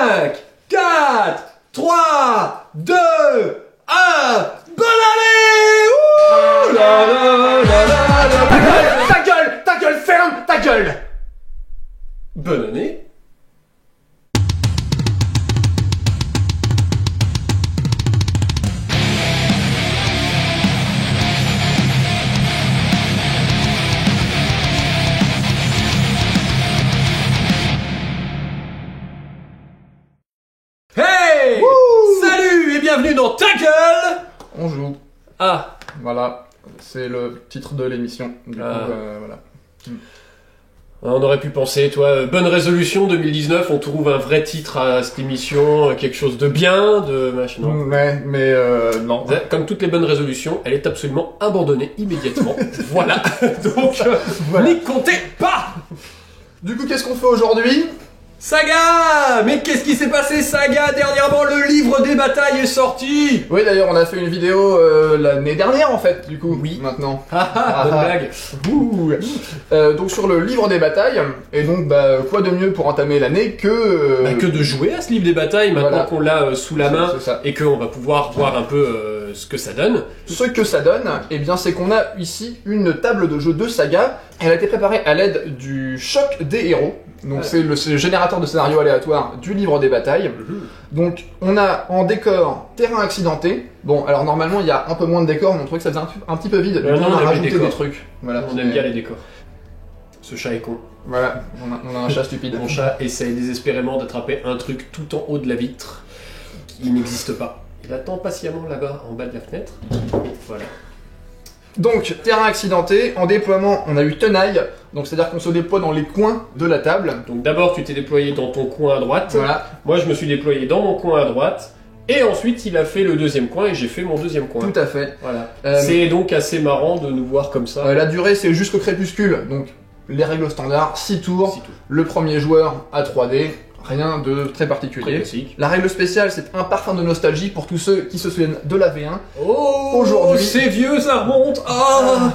5, 4, 3, 2, 1, bonne année! Ouh là là là là là. Ta gueule, ferme ta gueule. Bonne année. Hey! Wouh! Salut et bienvenue dans Ta gueule! On joue. Ah, Voilà, c'est le titre de l'émission. Du coup, voilà. on aurait pu penser, toi, bonne résolution 2019, on trouve un vrai titre à cette émission, quelque chose de bien, de machin. Non. Mais non. Comme toutes les bonnes résolutions, elle est absolument abandonnée immédiatement. Voilà. Donc, Voilà. n'y comptez pas! Du coup, qu'est-ce qu'on fait aujourd'hui? Saga! Mais qu'est-ce qui s'est passé, Saga? Dernièrement, le livre des batailles est sorti! Oui, d'ailleurs, on a fait une vidéo l'année dernière, en fait, du coup. Oui. Maintenant. Haha, bonne blague. Ouh. Donc sur le livre des batailles, et donc bah quoi de mieux pour entamer l'année que... Que de jouer à ce livre des batailles, maintenant Voilà. qu'on l'a sous la main, C'est ça. et qu'on va pouvoir voir un peu ce que ça donne. Ce que ça donne, eh bien c'est qu'on a ici une table de jeu de Saga. Elle a été préparée à l'aide du choc des héros. Donc c'est le générateur de scénario aléatoire du livre des batailles. Donc on a en décor terrain accidenté. Bon alors normalement il y a un peu moins de décors, mais on trouvait que ça faisait un petit peu vide. Du coup, non, on on a aime les rajouté décors. des trucs. Voilà. On aime bien les décors. Ce chat est con. Voilà, on a un chat stupide. Mon chat essaye désespérément d'attraper un truc tout en haut de la vitre qui n'existe pas. Il attend patiemment là-bas, en bas de la fenêtre. Voilà. Donc, terrain accidenté, en déploiement, on a eu tenaille, donc c'est-à-dire qu'on se déploie dans les coins de la table. Donc d'abord tu t'es déployé dans ton coin à droite. Voilà, Moi je me suis déployé dans mon coin à droite. Et ensuite il a fait le deuxième coin et j'ai fait mon deuxième coin. tout à fait. Voilà. Euh, C'est donc assez marrant de nous voir comme ça. La durée, c'est jusqu'au crépuscule, donc les règles standards, 6 tours, C'est tout. le premier joueur à 3D, rien de très Très particulier. classique. La règle spéciale, c'est un parfum de nostalgie pour tous ceux qui se souviennent de la V1. Oh, Aujourd'hui- c'est vieux, ça remonte. Ah.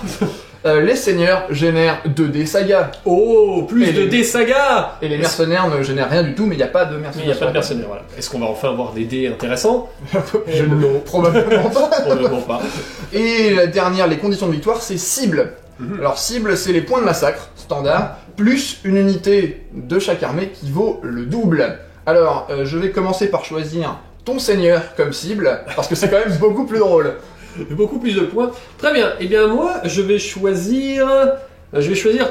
Les seigneurs génèrent 2D Saga, Oh, plus Et de les- dés saga. et les mercenaires ne génèrent rien du tout, mais il n'y a pas de Mais mercenaires. il n'y a pas de sur la mercenaires, voilà. Est-ce qu'on va enfin avoir des dés intéressants? table. Je ne Non. probablement pas. Probablement pas. Et la dernière, les conditions de victoire, c'est cible. Alors cible, c'est les points de massacre, standard, plus une unité de chaque armée qui vaut le double. Alors, je vais commencer par choisir ton seigneur comme cible, parce que c'est quand même beaucoup plus drôle. Beaucoup plus de points. Très bien. Eh bien moi, je vais choisir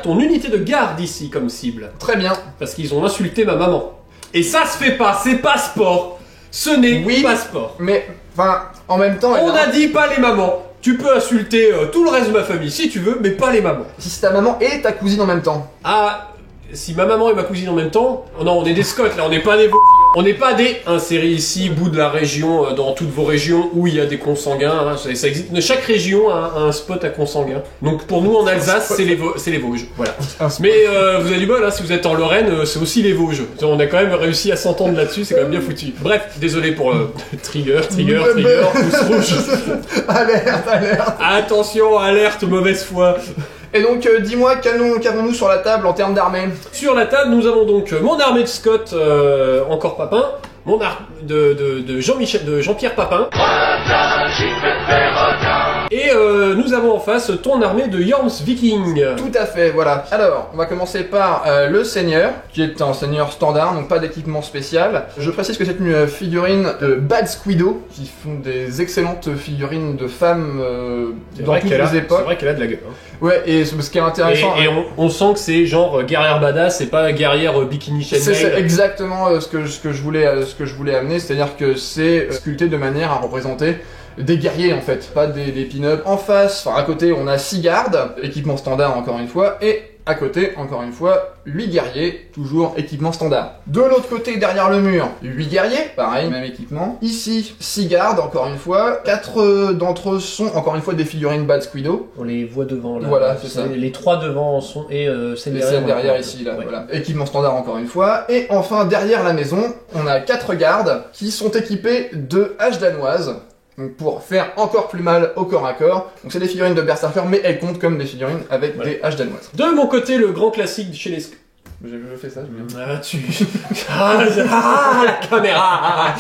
ton unité de garde ici comme cible. Très bien. Parce qu'ils ont insulté ma maman. Et ça se fait pas, c'est pas sport. Ce n'est Oui. pas sport. Mais, enfin, en même temps, On elle a dit pas les mamans. Tu peux insulter tout le reste de ma famille si tu veux, mais pas les mamans. si c'est ta maman et ta cousine en même temps. Ah, si ma maman et ma cousine en même temps, oh non, on est des Scots là, on n'est pas des Vosgiens. On n'est pas des insérés ici, bout de la région, dans toutes vos régions où il y a des consanguins. Hein, ça existe. Chaque région a un spot à consanguins. Donc pour nous en Alsace, c'est les Vosges. Voilà. Mais vous avez du bol, hein, si vous êtes en Lorraine, c'est aussi les Vosges. On a quand même réussi à s'entendre là-dessus, c'est quand même bien foutu. Bref, désolé pour trigger, pouce rouge. Alerte. Attention, alerte, mauvaise foi. Et donc, dis-moi, qu'avons-nous sur la table en termes d'armée? Sur la table, nous avons donc mon armée de Scott, encore Papin, mon armée de Jean-Pierre Papin. Et nous avons en face ton armée de Jorms Viking. Tout à fait, voilà. Alors, on va commencer par le seigneur, qui est un seigneur standard, donc pas d'équipement spécial. Je précise que c'est une figurine de Bad Squido, qui font des excellentes figurines de femmes dans toutes les C'est époques. vrai qu'elle a de la gueule. Hein. Ouais, et ce qui est intéressant... Et on sent que c'est genre guerrière badass, c'est pas guerrière bikini c'est chaîne. exactement ce que je voulais amener, c'est-à-dire que c'est sculpté de manière à représenter des guerriers en fait, pas des pin-up. En face, enfin à côté, on a 6 gardes, équipement standard encore une fois, et à côté, encore une fois, 8 guerriers, toujours équipement standard. De l'autre côté, derrière le mur, 8 guerriers, pareil, même équipement. Ici, 6 gardes, encore une fois. 4 d'entre eux sont, encore une fois, des figurines Bad Squido. On les voit devant là. Voilà, c'est ça. Les 3 devant sont et celle Les derrière. scènes derrière ici, là, Ouais. voilà. Équipement standard encore une fois. Et enfin, derrière la maison, on a 4 gardes qui sont équipés de haches danoises. Donc pour faire encore plus mal au corps à corps. Donc c'est des figurines de Berserker, mais elles comptent comme des figurines avec Ouais. des haches danoises. De mon côté, le grand classique chez les Je fais ça, je viens. Ah, la caméra.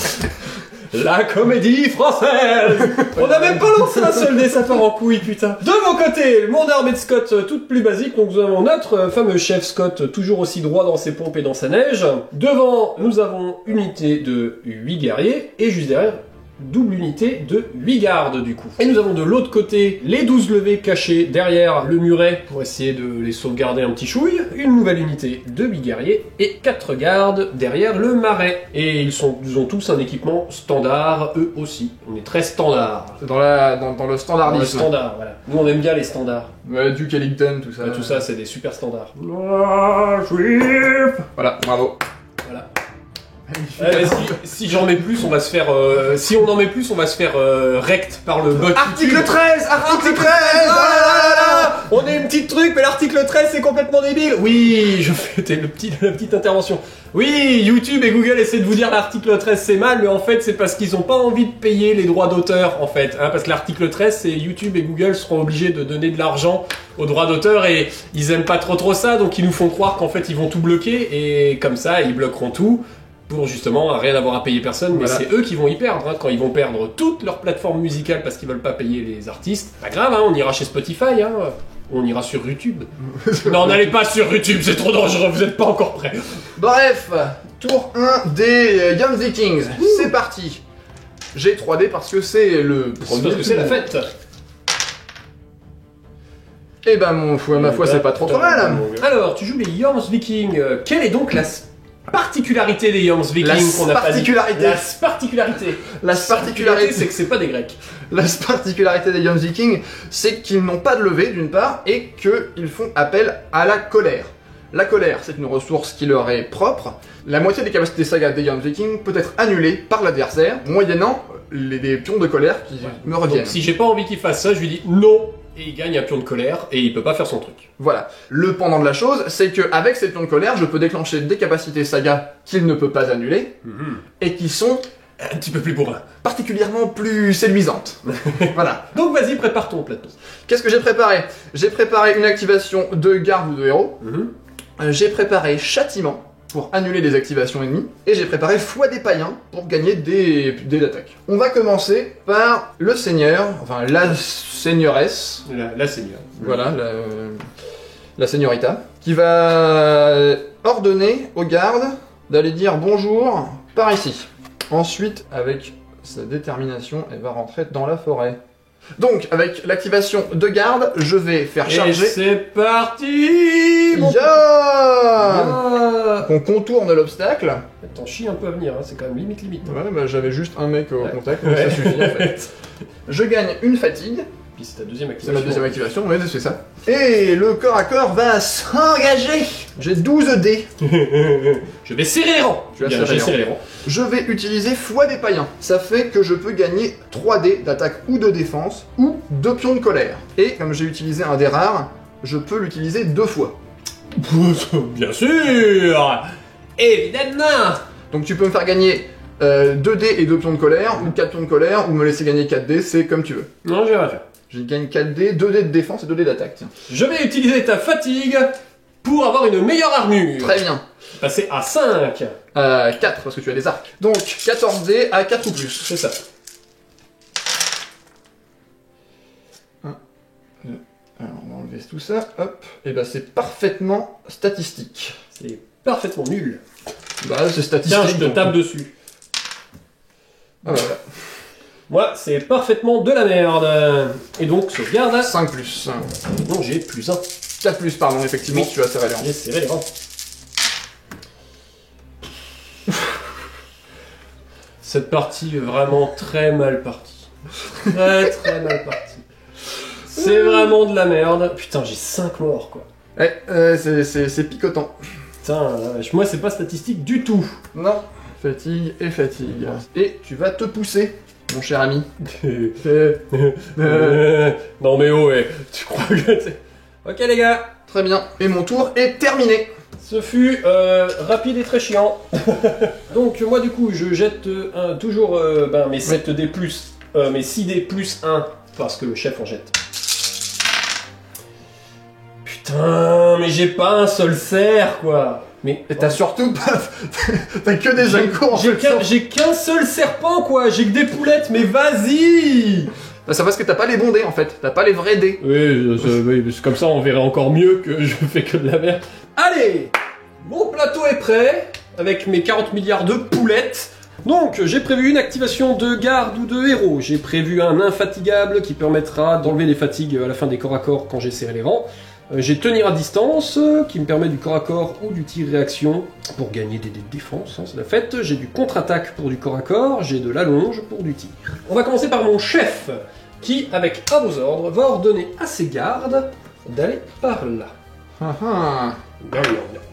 La comédie française. On n'a même pas lancé un seul dé, ça part en couille, putain. De mon côté, mon armée de Scott, toute plus basique. Donc nous avons notre fameux chef Scott, toujours aussi droit dans ses pompes et dans sa neige. Devant, nous avons une unité de 8 guerriers. Et juste derrière, double unité de 8 gardes du coup. Et nous avons de l'autre côté les 12 levés cachés derrière le muret pour essayer de les sauvegarder un petit chouille. Une nouvelle unité de 8 guerriers et 4 gardes derrière le marais. Et ils ont tous un équipement standard, eux aussi. On est très standard. Dans le Dans le standardisme. standard, voilà. Nous on aime bien les standards. Ouais, Duke Ellington, tout ça. Ouais, tout ça c'est des super standards. Voilà, bravo. Voilà. Si j'en mets plus, on va se faire. Si on en met plus, on va se faire rect par le bot. Article 13. On est une petite truc, mais l'article 13 c'est complètement débile. Oui, je fais la petite intervention. Oui, YouTube et Google essaient de vous dire l'article 13 c'est mal, mais en fait c'est parce qu'ils ont pas envie de payer les droits d'auteur en fait. Parce que l'article 13 c'est YouTube et Google seront obligés de donner de l'argent aux droits d'auteur et ils aiment pas trop ça, donc ils nous font croire qu'en fait ils vont tout bloquer et comme ça ils bloqueront tout. Pour justement rien avoir à payer personne, mais voilà. c'est eux qui vont y perdre, quand ils vont perdre toute leur plateforme musicale parce qu'ils veulent pas payer les artistes. Pas grave, on ira chez Spotify, on ira sur YouTube. Non, n'allez pas sur YouTube, c'est trop dangereux, vous êtes pas encore prêts. Bref, tour 1 des Young Vikings. C'est parti. J'ai 3D parce que c'est le premier. Parce que c'est la fête. Eh ben, ma foi, c'est pas trop mal. Alors, tu joues les Yorms Vikings. Quelle est donc la particularité des Yorms Vikings qu'on a pas dit? La particularité, c'est que c'est pas des Grecs. La particularité des Young Vikings, c'est qu'ils n'ont pas de levée d'une part et qu'ils font appel à la colère. La colère, c'est une ressource qui leur est propre. La moitié des capacités saga des Young Vikings peut être annulée par l'adversaire, moyennant des pions de colère qui me reviennent. Donc si j'ai pas envie qu'il fasse ça, je lui dis non, et il gagne un pion de colère, et il peut pas faire son truc. Voilà. Le pendant de la chose, c'est que avec ces pions de colère, je peux déclencher des capacités saga qu'il ne peut pas annuler, et qui sont un petit peu plus bourrin. Particulièrement plus séduisantes. Voilà. Donc vas-y, prépare ton plateau. Qu'est-ce que j'ai préparé? J'ai préparé une activation de garde ou de héros. J'ai préparé châtiment pour annuler des activations ennemies, et j'ai préparé foi des païens pour gagner des d'attaque. On va commencer par le seigneur, enfin la seigneuresse. La seigneur. Voilà, la seigneurita, qui va ordonner aux gardes d'aller dire bonjour par ici. Ensuite, avec sa détermination, elle va rentrer dans la forêt. Donc, avec l'activation de garde, je vais faire charger... Et c'est parti mon... On contourne l'obstacle. T'en chies un peu à venir, c'est quand même limite. Ouais, bah j'avais juste un mec au contact, donc ça suffit en fait. Je gagne une fatigue. Puis c'est ta deuxième C'est activation. ma deuxième activation, ouais, c'est ça. Et le corps à corps va s'engager. J'ai 12 dés. Je vais serrer rang. J'ai serré rang. Je vais utiliser foi des païens. Ça fait que je peux gagner 3 dés d'attaque ou de défense, ou 2 pions de colère. Et comme j'ai utilisé un dé rare, je peux l'utiliser 2 fois. Bien sûr. Évidemment. Donc tu peux me faire gagner 2 dés et 2 pions de colère, ou 4 pions de colère, ou me laisser gagner 4 dés, c'est comme tu veux. Non, je vais rien faire. Je gagne 4 dés, 2 dés de défense et 2 dés d'attaque. Tiens. Je vais utiliser ta fatigue pour avoir une meilleure armure. Très bien. Passer à 5. 4 parce que tu as des arcs. Donc 14 dés à 4 ou plus. C'est ça. 1, 2. Alors on va enlever tout ça. Hop. Et bah c'est parfaitement statistique. C'est parfaitement nul. Bah c'est statistique. Tiens, je te tape dessus. Ah bah, voilà. Moi, c'est parfaitement de la merde. Et donc, sauvegarde à 5 plus. Non, j'ai plus 1. 4 plus, pardon, effectivement, Oui. tu as serré les rangs. J'ai serré les rangs. Cette partie est vraiment très mal partie. Très mal partie. C'est vraiment de la merde. Putain, j'ai 5 morts, quoi. Ouais, c'est picotant. Putain, moi, c'est pas statistique du tout. Non. Fatigue et fatigue. Et tu vas te pousser, mon cher ami. Non mais oh, tu crois que c'est... Ok les gars. Très bien. Et mon tour est terminé. Ce fut rapide et très chiant. Donc moi du coup je jette toujours mes 7 dés plus, mes 6 dés plus 1 parce que le chef en jette. Putain mais j'ai pas un seul cerf quoi. Mais Et t'as surtout pas... T'as que des Zanko en fait. j'ai qu'un seul serpent, quoi. J'ai que des poulettes, mais vas-y. Bah, c'est parce que t'as pas les bons dés en fait, t'as pas les vrais dés. Oui, c'est comme ça on verrait encore mieux que je fais que de la merde. Allez, mon plateau est prêt, avec mes 40 milliards de poulettes. Donc, j'ai prévu une activation de garde ou de héros. J'ai prévu un infatigable qui permettra d'enlever les fatigues à la fin des corps à corps quand j'ai serré les rangs. J'ai tenir à distance, qui me permet du corps à corps ou du tir-réaction pour gagner des dés de défense, hein, c'est la fête. J'ai du contre-attaque pour du corps à corps, j'ai de l'allonge pour du tir. On va commencer par mon chef, qui, avec à vos ordres, va ordonner à ses gardes d'aller par là. Bien.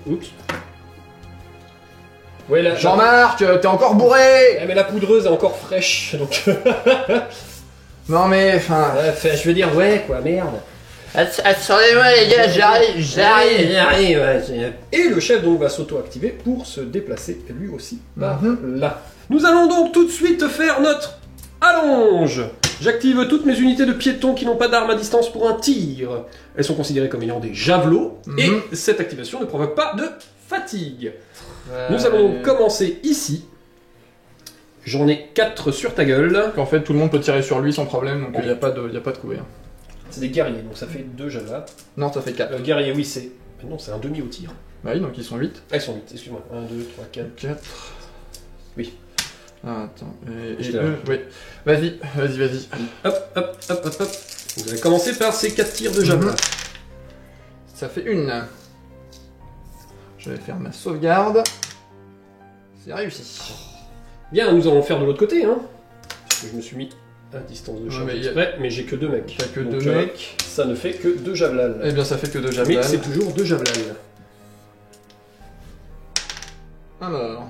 Oups. Ouais, là, Jean-Marc, t'es encore bourré. mais la poudreuse est encore fraîche, donc... Non mais, enfin... je veux dire, ouais, quoi, merde. Attendez-moi les gars, j'arrive. Ouais. Et le chef donc va s'auto-activer pour se déplacer lui aussi par là. Nous allons donc tout de suite faire notre allonge. J'active toutes mes unités de piétons qui n'ont pas d'armes à distance pour un tir. Elles sont considérées comme ayant des javelots et cette activation ne provoque pas de fatigue. Nous allons donc commencer ici. J'en ai 4 sur ta gueule. En fait, tout le monde peut tirer sur lui sans problème, donc il n'y a pas de couvert. C'est des guerriers, donc ça fait 2 javelats. Non, ça fait 4. Guerrier, oui, c'est... Non, c'est un demi au tir. Bah oui, donc ils sont 8. Ah, ils sont 8, excuse-moi. 1, 2, 3, 4. 4. Oui. Ah, attends. Et J'étais là. eux, oui. Vas-y. Hop. Vous allez commencer par ces 4 tirs de javelot. Ça fait 1. Je vais faire ma sauvegarde. C'est réussi. Bien, nous allons faire de l'autre côté, hein. Parce que je me suis mis à distance de charge mais exprès, mais j'ai que 2 mecs. T'as que Donc, 2 mecs. Ça ne fait que 2 javelals. Eh bien, ça fait que 2 Mais javelins. c'est toujours 2 javelals. Alors.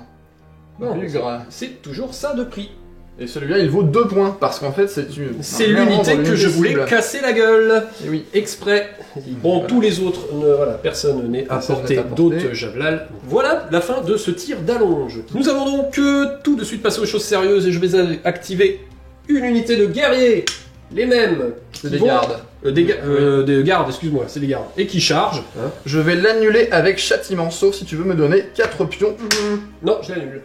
Non, Bugre. c'est toujours ça de prix. Et celui-là, il vaut 2 points, parce qu'en fait, c'est une... C'est l'unité que je voulais cible. casser la gueule. Et oui. Exprès. Bon, Voilà. tous les autres, personne n'est à Personne portée n'est à portée. d'autres javelals. Voilà la fin de ce tir d'allonge. Nous allons donc tout de suite passer aux choses sérieuses et je vais activer une unité de guerriers. Les mêmes. C'est qui des vont- gardes. Des gardes, excuse-moi, c'est des gardes. Et qui chargent. Hein. Je vais l'annuler avec châtiment, sauf si tu veux me donner 4 pions. Non, je l'annule.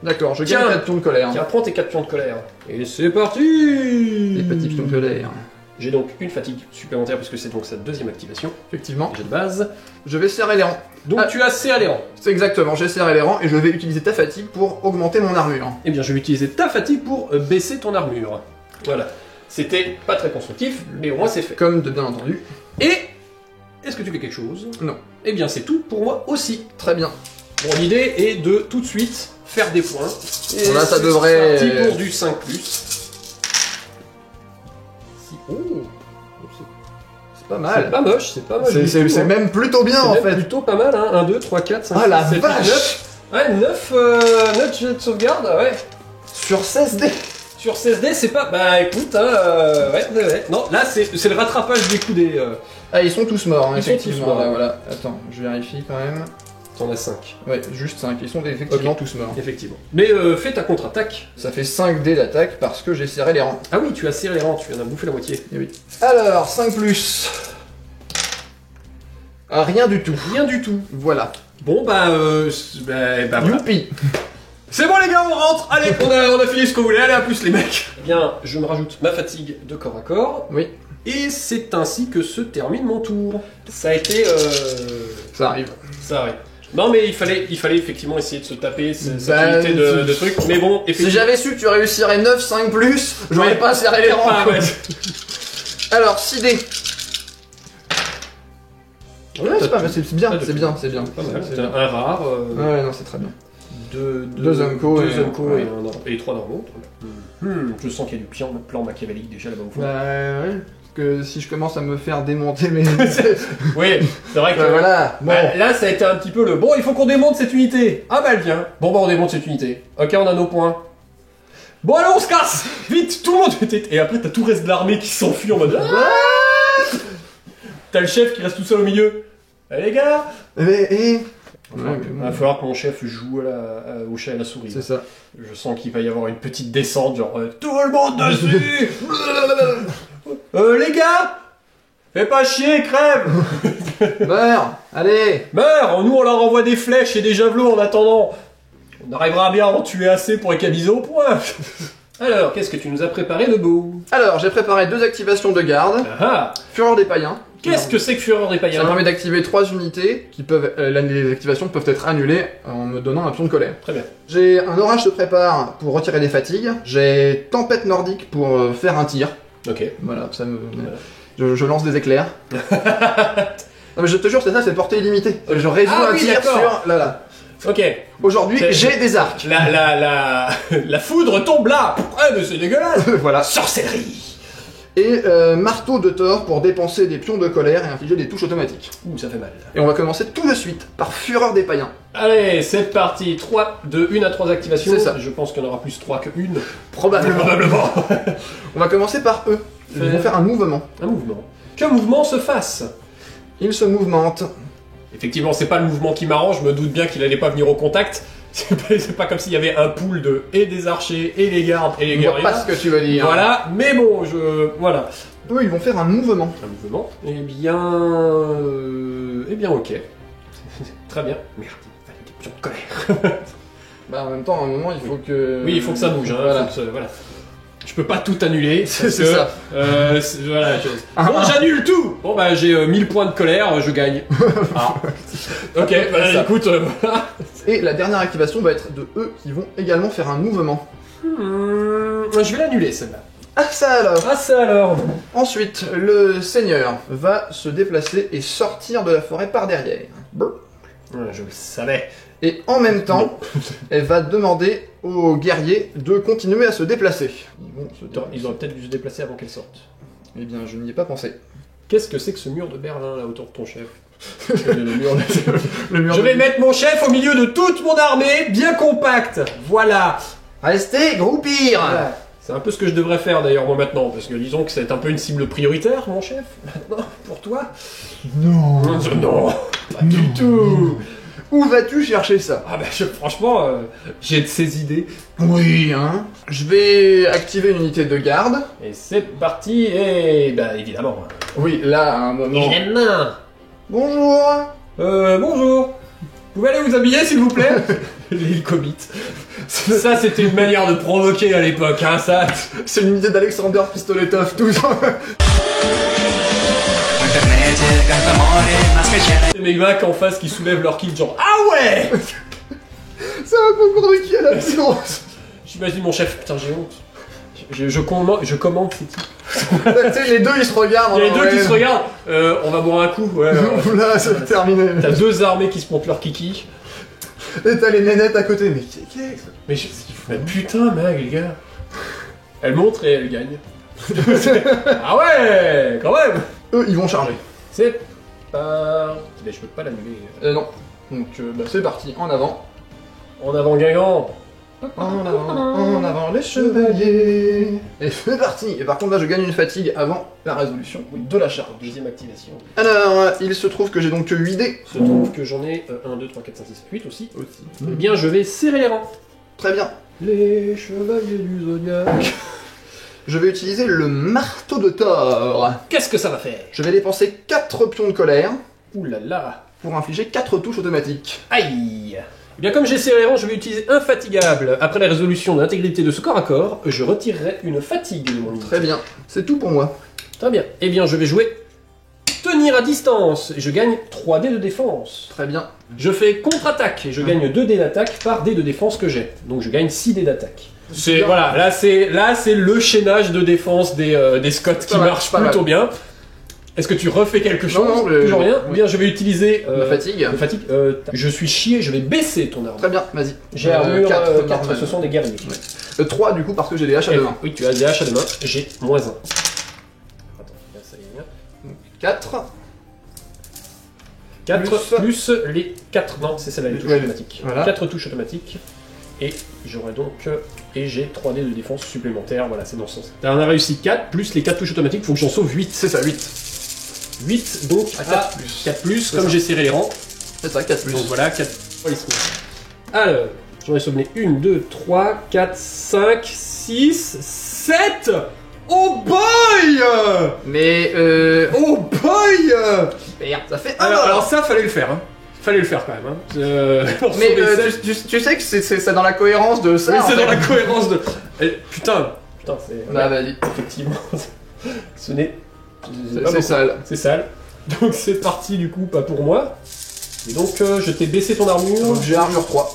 D'accord, je Tiens. gagne 4 pions de colère. Tiens, prends tes 4 pions de colère. Et c'est parti. Les petits pions de colère. J'ai donc une fatigue supplémentaire puisque c'est donc sa deuxième activation. Effectivement. Déjà de base. Je vais serrer les rangs. Donc Ah. tu as serré les rangs. C'est exactement, j'ai serré les rangs et je vais utiliser ta fatigue pour augmenter mon armure. Eh bien, je vais utiliser ta fatigue pour baisser ton armure. Voilà. C'était pas très constructif, mais au moins c'est fait. Comme de bien entendu. Et est-ce que tu fais quelque chose? Non. Eh bien, c'est tout pour moi aussi. Très bien. Bon, l'idée est de tout de suite faire des points. Et Bon, là, ça c'est devrait- parti pour du 5+. Oh, C'est pas c'est mal. pas moche, c'est pas moche. C'est du c'est- tout, c'est hein. même plutôt bien C'est en même fait. plutôt pas mal, hein. 1, 2, 3, 4, 5, Ah la 6, 7, 8, vache 9. Ouais, 9 jets de sauvegarde, ouais. Sur 16 dés. Sur 16D, c'est pas... Bah écoute, hein, ouais. Non, là, c'est le rattrapage des coups des... Ah, ils sont tous morts, hein, Ils sont effectivement. tous morts. Là, voilà. Attends, je vérifie quand même. T'en as 5, Ouais, juste 5. Ils sont effectivement Ok. tous morts. effectivement. Mais fais ta contre-attaque. Ça fait 5 dés d'attaque parce que j'ai serré les rangs. Ah oui, tu as serré les rangs, tu en as bouffé la moitié. Eh oui. Alors, 5 plus. Ah, rien du tout. Rien du tout. Voilà. Bon, bah voilà. Youpi. C'est bon les gars, on rentre. Allez, on a fini ce qu'on voulait. Allez, à plus les mecs. Eh bien, je me rajoute ma fatigue de corps à corps. Oui, Et c'est ainsi que se termine mon tour. Ça a été... ça arrive. Ça arrive. Non mais il fallait effectivement essayer de se taper cette Bah, unité de trucs. Mais bon, Si effectivement... j'avais su que tu réussirais 9, 5 plus, j'aurais Ouais. pas serré les rangs. Ah, ouais. Alors, 6 dés. Ouais, c'est pas mal, c'est bien, Ah, c'est bien, c'est bien. Pas mal. C'est C'est bien. un rare. Ouais, non, c'est très bien. Deux Unco et- Unco ouais. et 3 normaux. Je sens qu'il y a du plan machiavélique déjà là-bas au fond. Bah, ouais. Parce que si je commence à me faire démonter mes. Oui, c'est vrai que... Bah, voilà, bon. Bah, là, ça a été un petit peu le... Bon, il faut qu'on démonte cette unité. Ah bah elle vient. Bon bah on démonte cette unité. Ok, on a nos points. Bon alors on se casse. Vite, tout le monde était... Et après t'as tout le reste de l'armée qui s'enfuit en mode... Ah t'as le chef qui reste tout seul au milieu. Allez les gars. Mais, Il Ouais, mais bon. va falloir que mon chef joue au chat et à la souris. C'est ça. Je sens qu'il va y avoir une petite descente, genre tout le monde dessus. Les gars, fais pas chier, crève. Meurs. Allez. Meurs! Nous, on leur envoie des flèches et des javelots en attendant. On arrivera bien à en tuer assez pour écabiser au point. Alors, qu'est-ce que tu nous as préparé de beau? Alors, j'ai préparé 2 activations de garde. Ah! Fureur des païens. Qu'est-ce que c'est que Fureur des Ça païens? permet d'activer 3 unités qui peuvent. Les activations peuvent être annulées en me donnant un pion de colère. Très bien. J'ai un orage se prépare pour retirer des fatigues. J'ai tempête nordique pour faire un tir. Ok. Voilà, ça me. Je lance des éclairs. Non mais je te jure, c'est ça, c'est portée illimitée. Je résous Ah un oui, tir d'accord. sur. Là. Ok. Aujourd'hui, C'est- j'ai des arcs. La foudre tombe là! Ah, mais c'est dégueulasse! Voilà. Sorcellerie! Et marteau de Thor pour dépenser des pions de colère et infliger des touches automatiques. Ouh, ça fait mal. Et on va commencer tout de suite par Fureur des païens. Allez, c'est parti. 3, de 1 à 3 activations. C'est ça. Je pense qu'il y en aura plus 3 que 1. Probablement. On va commencer par eux. Ils vont faire un mouvement. Un mouvement. Qu'un mouvement se fasse. Ils se mouvementent. Effectivement, c'est pas le mouvement qui m'arrange. Je me doute bien qu'il allait pas venir au contact. C'est pas comme s'il y avait un pool de et des archers, et les gardes, et les Je vois guerriers. pas ce que tu veux dire. Voilà, mais bon, voilà. Eux, ils vont faire un mouvement. Un mouvement. Eh bien, ok. Très bien. Merde, il fallait des pions de colère. Bah en même temps, à un moment, il faut que... Oui, il faut que ça bouge. Hein, Voilà. faut que voilà. Je peux pas tout annuler. C'est parce que, ça. Voilà. Bon, j'annule tout. Bon bah j'ai 1000 points de colère, je gagne. Ah. Ok, bah, Ça. écoute, voilà. Et la dernière activation va être de eux qui vont également faire un mouvement. Je vais l'annuler celle-là. Ah ça alors. Ah ça alors. Ensuite, le seigneur va se déplacer et sortir de la forêt par derrière. Brr. Ouais, je le savais. Et en même temps, elle va demander aux guerriers de continuer à se déplacer. Ils vont se Attends, déplacer. ils auraient peut-être dû se déplacer avant qu'elle sorte. Eh bien, je n'y ai pas pensé. Qu'est-ce que c'est que ce mur de Berlin là autour de ton chef? Le mur Le mur Je vais mettre mon chef au milieu de toute mon armée, bien compacte. Voilà. Restez groupir. Voilà. C'est un peu ce que je devrais faire d'ailleurs moi maintenant, parce que disons que c'est un peu une cible prioritaire, mon chef, maintenant, pour toi. Non. Non, pas du tout. Où vas-tu chercher ça? Ah bah franchement, j'ai de ces idées. Oui, hein. Je vais activer une unité de garde. Et c'est parti, et bah évidemment. Oui, là, à un moment... J'aime. Bonjour. Bonjour. Vous pouvez aller vous habiller s'il vous plaît? Les comites. Ça c'était une manière de provoquer à l'époque, hein, ça. C'est une unité d'Alexander Pistoletov, tout ça. Les mecs en face qui soulèvent leur kill genre ah ouais. C'est un peu pour qui a la plus grosse. J'imagine mon chef, putain j'ai honte. Je commande ces types. Tu sais, les deux ils se regardent. Il y a les deux ouais. qui se regardent. On va boire un coup. Ouais, Là, c'est terminé. T'as deux armées qui se montent leur kiki. Et t'as les nénettes à côté. Mais qu'est-ce que Mais, mais putain, mec, les gars. Elle montre et elle gagne. Ah ouais, quand même. eux, ils vont charger. C'est pas. Mais je peux pas l'annuler. Non. Donc, bah, c'est parti. En avant. En avant Guingamp. En avant les chevaliers. Et c'est parti. Et par contre, là, je gagne une fatigue avant la résolution de la charge. Deuxième activation. Alors, il se trouve que j'ai donc 8 dés. Il se trouve que j'en ai 1, 2, 3, 4, 5, 6, 8 aussi. Eh bien, je vais serrer les rangs. Très bien. Les chevaliers du zodiaque. Je vais utiliser le marteau de Thor. Qu'est-ce que ça va faire? Je vais dépenser 4 pions de colère Ouh là là. pour infliger 4 touches automatiques. Aïe. Eh bien, comme j'ai serré les rangs, je vais utiliser infatigable. Après la résolution de l'intégrité de ce corps à corps, je retirerai une fatigue de mon unité. Très bien. C'est tout pour moi. Très bien. Eh bien, je vais jouer tenir à distance. Et je gagne 3 dés de défense. Très bien. Je fais contre-attaque et je gagne 2 dés d'attaque par dés de défense que j'ai. Donc je gagne 6 dés d'attaque. C'est Bien. voilà, là c'est le chaînage de défense des Scots qui Pas mal, marche pas mal. plutôt bien. Est-ce que tu refais quelque chose? non, Toujours rien. oui. Eh bien, je vais utiliser La fatigue. la fatigue. Je suis chié, je vais baisser ton arme. Très bien, vas-y. J'ai armure 4, 4 normal. ce sont des guerriers. 3 du coup parce que j'ai des haches à Eh, deux mains. oui, tu as des haches à deux mains, j'ai -1. Attends, ça y est. 4. 4 plus les 4. Non, c'est celle-là, les touches Ouais, automatiques. voilà. 4 touches automatiques. Et j'aurai donc. Et j'ai 3 dés de défense supplémentaires. Voilà, c'est dans ce sens. On a réussi 4 plus les 4 touches automatiques. Faut que j'en sauve 8. C'est ça, 8. 8 donc À à 4 plus. 4 plus, C'est comme ça. j'ai serré les rangs. C'est ça, 4 plus. Donc voilà, 4. Alors, j'en ai sauvé 1, 2, 3, 4, 5, 6, 7. Oh boy! Mais Oh boy! merde, ça fait un Alors ça, fallait le faire. Hein. Fallait le faire quand même. Hein. Pour mais sauver celle- tu sais que c'est dans la cohérence de ça. Oui, en c'est fait. dans la cohérence de. Putain, c'est. Bah vas-y, Effectivement, ce n'est. c'est sale. C'est sale. Donc c'est parti du coup, pas pour moi. Et donc je t'ai baissé ton armure. Donc j'ai armure 3.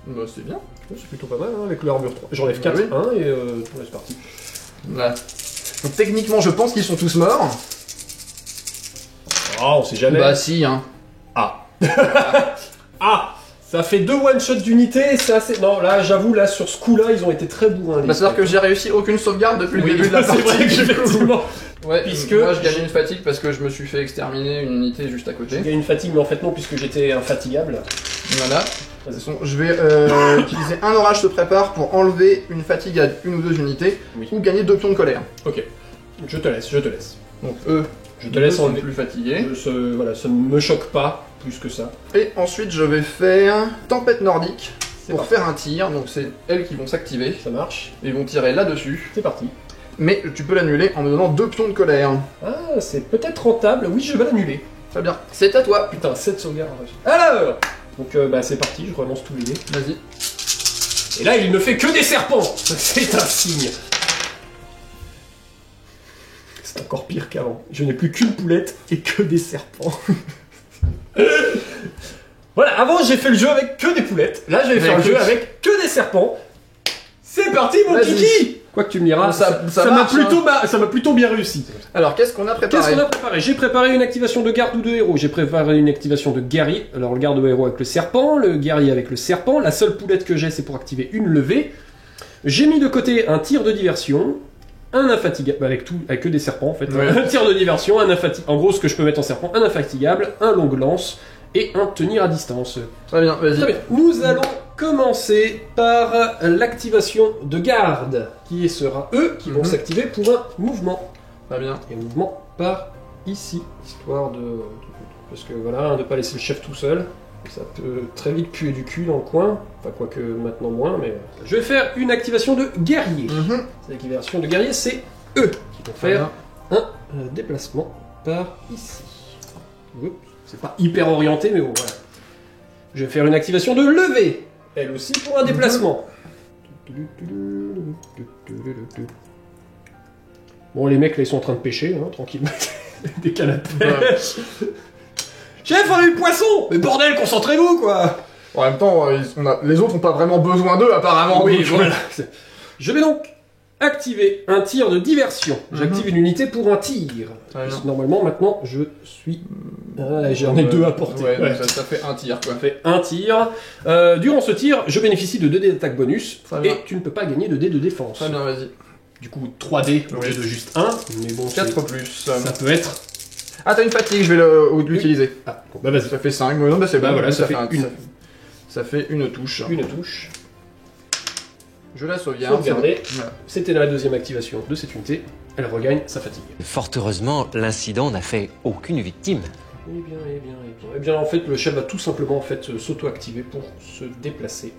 Bah c'est bien. C'est plutôt pas mal hein, avec l'armure 3. J'enlève 4, oui. 1 et c'est parti. Voilà. Donc techniquement je pense qu'ils sont tous morts. Ah, on sait jamais. Bah si hein. Ah. Ah. Ça fait 2 one-shots d'unité, c'est assez... Non, là, j'avoue, là, sur ce coup-là, ils ont été très bourrins. Bah c'est-à-dire que j'ai réussi aucune sauvegarde depuis le début de la c'est partie. vrai que du coup. effectivement. Ouais, Puisque moi je gagnais une fatigue parce que je me suis fait exterminer une unité juste à côté. Il y a une fatigue, mais en fait non, puisque j'étais infatigable. Voilà. De toute façon, je vais utiliser un orage se prépare pour enlever une fatigue à une ou deux unités Oui. ou gagner 2 pions de colère. Ok. Je te laisse. Donc eux, Je te laisse sont enlever. plus fatigués. Voilà, ça ne me choque pas plus que ça. Et ensuite je vais faire tempête nordique C'est pour parti. faire un tir. Donc c'est elles qui vont s'activer. Ça marche. Ils vont tirer là-dessus. C'est parti. Mais tu peux l'annuler en me donnant 2 pions de colère. Ah, c'est peut-être rentable. Oui, je vais l'annuler. Très bien. C'est à toi. Putain, 7 sauvegardes. Alors donc, bah, c'est parti, je relance tous les dés. Vas-y. Et là, il ne fait que des serpents. C'est un signe. C'est encore pire qu'avant. Je n'ai plus qu'une poulette et que des serpents. Voilà, avant j'ai fait le jeu avec que des poulettes. Là, je vais faire le jeu avec que des serpents. C'est parti, mon Vas-y. kiki. Quoi que tu me diras, Ça ça m'a marche, plutôt bien réussi. Alors qu'est-ce qu'on a préparé? Qu'est-ce qu'on a préparé? J'ai préparé une activation de garde ou de héros. J'ai préparé une activation de guerrier. Alors le garde ou héros avec le serpent, le guerrier avec le serpent. La seule poulette que j'ai, c'est pour activer une levée. J'ai mis de côté un tir de diversion, un infatigable, avec que des serpents en fait. Ouais. Un tir de diversion, un infatigable. En gros, ce que je peux mettre en serpent, un infatigable, un longue lance et un tenir à distance. Très bien, vas-y. Très bien. Nous allons commencer par l'activation de garde, qui sera eux qui vont s'activer pour un mouvement. Très bien. Et mouvement par ici, histoire de... Parce que voilà, de ne pas laisser le chef tout seul. Ça peut très vite puer du cul dans le coin. Enfin, quoique maintenant moins, mais... Je vais faire une activation de guerrier. L'activation de guerrier, c'est eux qui vont Très faire un déplacement par ici. Oups, c'est pas hyper orienté, mais bon, voilà. Je vais faire une activation de levée. Elle aussi pour un déplacement. Bon, les mecs là ils sont en train de pêcher, hein, tranquillement. Des cannes à pêche. Chef, on a eu poisson. Mais bordel, concentrez-vous quoi. En même temps, les autres n'ont pas vraiment besoin d'eux apparemment. Oui, donc, voilà. Je vais donc activer un tir de diversion. J'active une unité pour un tir. Très bien. Parce que normalement, maintenant, je suis... Ah, j'en ai 2 à porter. Ouais, Ouais. donc ça fait un tir quoi. Ça fait un tir. Durant ce tir, je bénéficie de 2 dés d'attaque bonus. Très bien. Et tu ne peux pas gagner de dés de défense. Très bien, vas-y. Du coup, 3 dés au lieu de juste 1. Mais bon, 4 plus. ça peut être... Ah, t'as une fatigue, je vais l'utiliser. Ah, bon, bah vas-y. Ça fait 5, mais non, bah c'est Bah bon. voilà, ça fait un- une. Ça fait une touche. Une touche. Je la sauvegarde. Sauvegarder. Voilà. C'était la deuxième activation de cette unité. Elle regagne sa fatigue. Fort heureusement, l'incident n'a fait aucune victime. Eh bien, eh bien, eh bien. Eh bien, en fait, le chef va tout simplement en fait s'auto-activer pour se déplacer.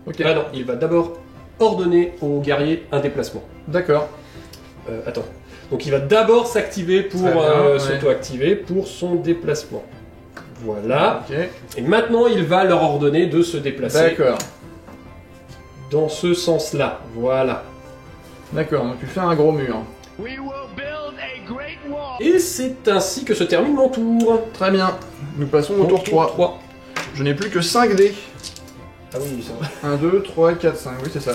Ok, Ah non, il va d'abord ordonner au guerrier un déplacement. d'accord. Attends. Donc il va d'abord s'activer pour Très bien, ouais. s'auto-activer pour son déplacement. Voilà. Ok, Et maintenant, il va leur ordonner de se déplacer d'accord. dans ce sens-là. Voilà. D'accord, donc tu fais un gros mur. Et c'est ainsi que se termine mon tour. Très bien. Nous passons au tour 3. Je n'ai plus que 5 dés. Ah oui, c'est vrai. 1, 2, 3, 4, 5. Oui, c'est ça.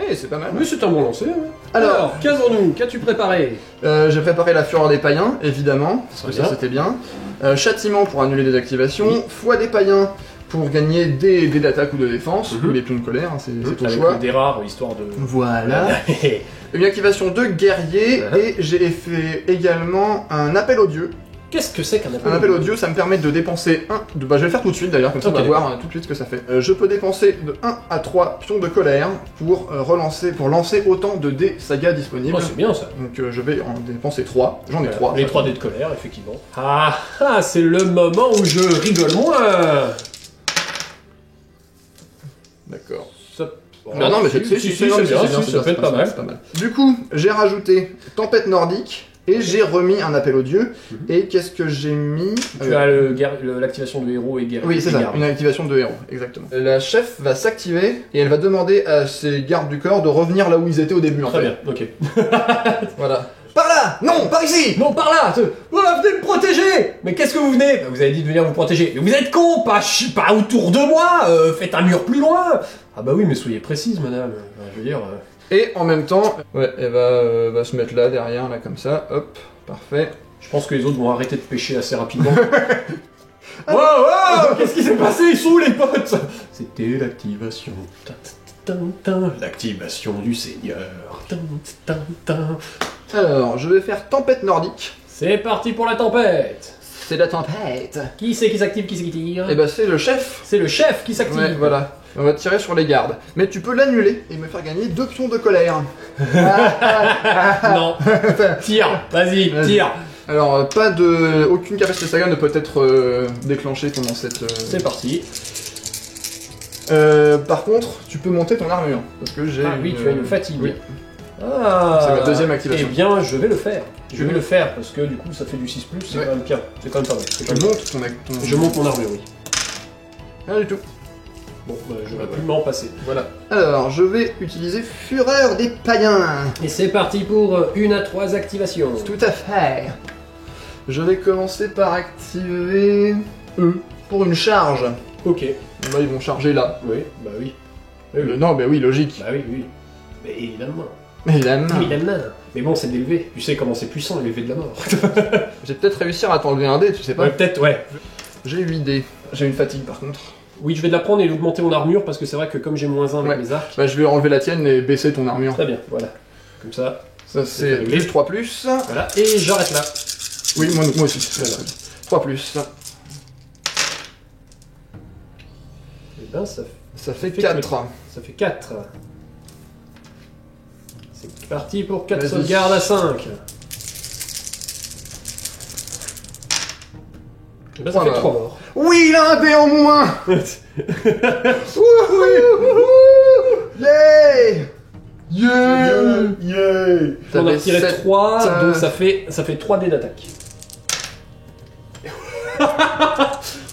Eh, c'est pas mal. Mais c'est un bon lancer. Hein. Alors, qu'avons-nous? Qu'as-tu préparé? J'ai préparé la fureur des païens, évidemment, parce que Très ça bien. c'était bien. Châtiment pour annuler des activations. Oui. Foi des païens pour gagner des dés d'attaque ou de défense, Mhm. ou les pions de colère, hein, c'est ton Avec choix. des rares, histoire de... Voilà. Une activation de guerrier, et j'ai fait également un appel au dieu. Qu'est-ce que c'est qu'un appel? Un appel au dieu, ça me permet de dépenser je vais le faire tout de suite d'ailleurs, comme ça on Ok, va voir tout de suite ce que ça fait. Je peux dépenser de 1 à 3 pions de colère pour lancer autant de dés saga disponibles. Oh, c'est bien ça. Donc je vais en dépenser 3, j'en ai 3. Les 3 dés de colère, effectivement. Ah, c'est le moment où je rigole moins. D'accord. Ça Bah non, mais c'est si, c'est bien, ça peut être pas mal. Du coup, j'ai rajouté tempête nordique et j'ai remis un appel aux dieux. Et qu'est-ce que j'ai mis? Tu as l'activation de héros et guerre. Oui, c'est ça, une activation de héros, exactement. La chef va s'activer et elle va demander à ses gardes du corps de revenir là où ils étaient au début. Très bien, ok. Voilà. Par là! Non, par ici! Non, par là! Voilà, venez me protéger! Mais qu'est-ce que vous venez? Bah, vous avez dit de venir vous protéger. Mais vous êtes con! Pas autour de moi! Faites un mur plus loin! Ah bah oui, mais soyez précise, madame. Je veux dire... Et en même temps, ouais, elle va se mettre là, derrière, là, comme ça. Hop, parfait. Je pense que les autres vont arrêter de pêcher assez rapidement. Wow! Qu'est-ce qui s'est passé? Ils sont où, les potes? C'était l'activation. L'activation du Seigneur. Alors, je vais faire tempête nordique. C'est parti pour la tempête. C'est la tempête. Qui c'est qui s'active, qui c'est qui tire? Et bah c'est le chef. C'est le chef qui s'active. Ouais, voilà. On va tirer sur les gardes. Mais tu peux l'annuler et me faire gagner 2 pions de colère. Non. Tire. Vas-y, tire. Alors, aucune capacité saga ne peut être déclenchée pendant cette... C'est parti. Par contre, tu peux monter ton armure. Parce que j'ai... Ah oui, tu as une fatigue. Oui. Ah, c'est ma deuxième activation. Eh bien, je vais le faire. Je vais le faire parce que du coup, ça fait du 6+, c'est quand même bien. C'est quand même pas mal. Tu montes ton... Je monte mon armure, oui. Rien du tout. Bon, bah, je vais plus m'en passer. Voilà. Alors, je vais utiliser Fureur des païens. Et c'est parti pour 1 à 3 activations. Tout à fait. Je vais commencer par activer eux pour une charge. Ok. Là, ils vont charger là. Oui, bah oui. Non, bah oui, logique. Bah oui, oui. Mais évidemment. Évidemment. Mais bon, c'est d'élever. Tu sais comment c'est puissant, l'élever de la mort. J'ai peut-être réussir à t'enlever un dé, tu sais pas. Ouais, peut-être, ouais. J'ai 8 dés. J'ai une fatigue par contre. Oui, je vais de la prendre et augmenter mon armure parce que c'est vrai que comme j'ai -1 avec mes arcs. Bah, je vais enlever la tienne et baisser ton armure. Très bien, voilà. Comme ça. Ça, c'est plus 3 plus. Voilà, et j'arrête là. Oui, moi aussi. Voilà. 3 plus. Et ben, ça fait 4. Ça fait 4. C'est parti pour 4 Vas-y. sauvegardes à 5. Et ben, ça fait 3 morts. Oui, il a un dé en moins. Yeah. Yeah. On a tiré 3, donc ça fait 3 dés d'attaque.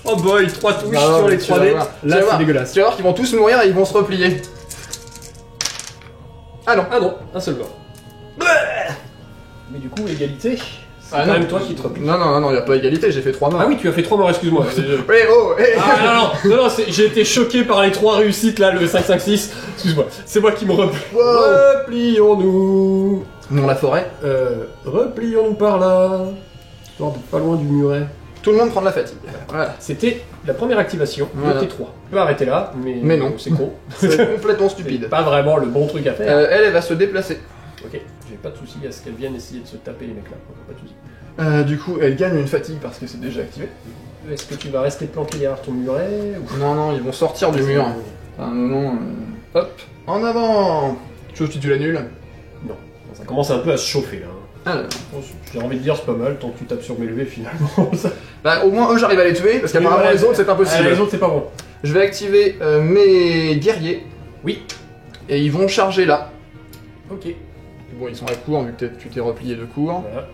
Oh boy, 3 touches sur les 3 dés. Là, c'est dégueulasse. Tu vas voir qu'ils vont tous mourir et ils vont se replier. Ah non, un seul mort. Mais du coup, égalité, c'est Ah quand non. même toi qui te replies. Non, y a pas égalité, j'ai fait 3 morts. Ah oui, tu as fait 3 morts, excuse-moi. Ah non, j'ai été choqué par les 3 réussites là, le 5-5-6. Excuse-moi, c'est moi qui me replie. Wow. Replions-nous. Non, la forêt. Replions-nous par là. Histoire de pas loin du muret. Tout le monde prend de la fatigue. Voilà. C'était la première activation de Voilà. T3. Tu peux arrêter là, mais non. c'est con. C'est complètement C'est stupide. pas vraiment le bon truc à faire. Elle va se déplacer. Ok, j'ai pas de soucis à ce qu'elle vienne essayer de se taper les mecs là. Pas de soucis. Du coup, elle gagne une fatigue parce que c'est déjà activé. Est-ce que tu vas rester planqué derrière ton muret ou... Non, ils vont sortir du mur. À un moment, hop, en avant. Chose si tu l'annules. Non, ça commence un peu à se chauffer là. Alors. J'ai envie de dire c'est pas mal tant que tu tapes sur mes levées finalement. Bah, au moins eux j'arrive à les tuer parce qu'apparemment voilà, les autres c'est impossible. Les autres c'est pas bon. Je vais activer mes guerriers. Oui. Et ils vont charger là. Ok. Bon, ils sont à court vu que tu t'es replié de court. Voilà.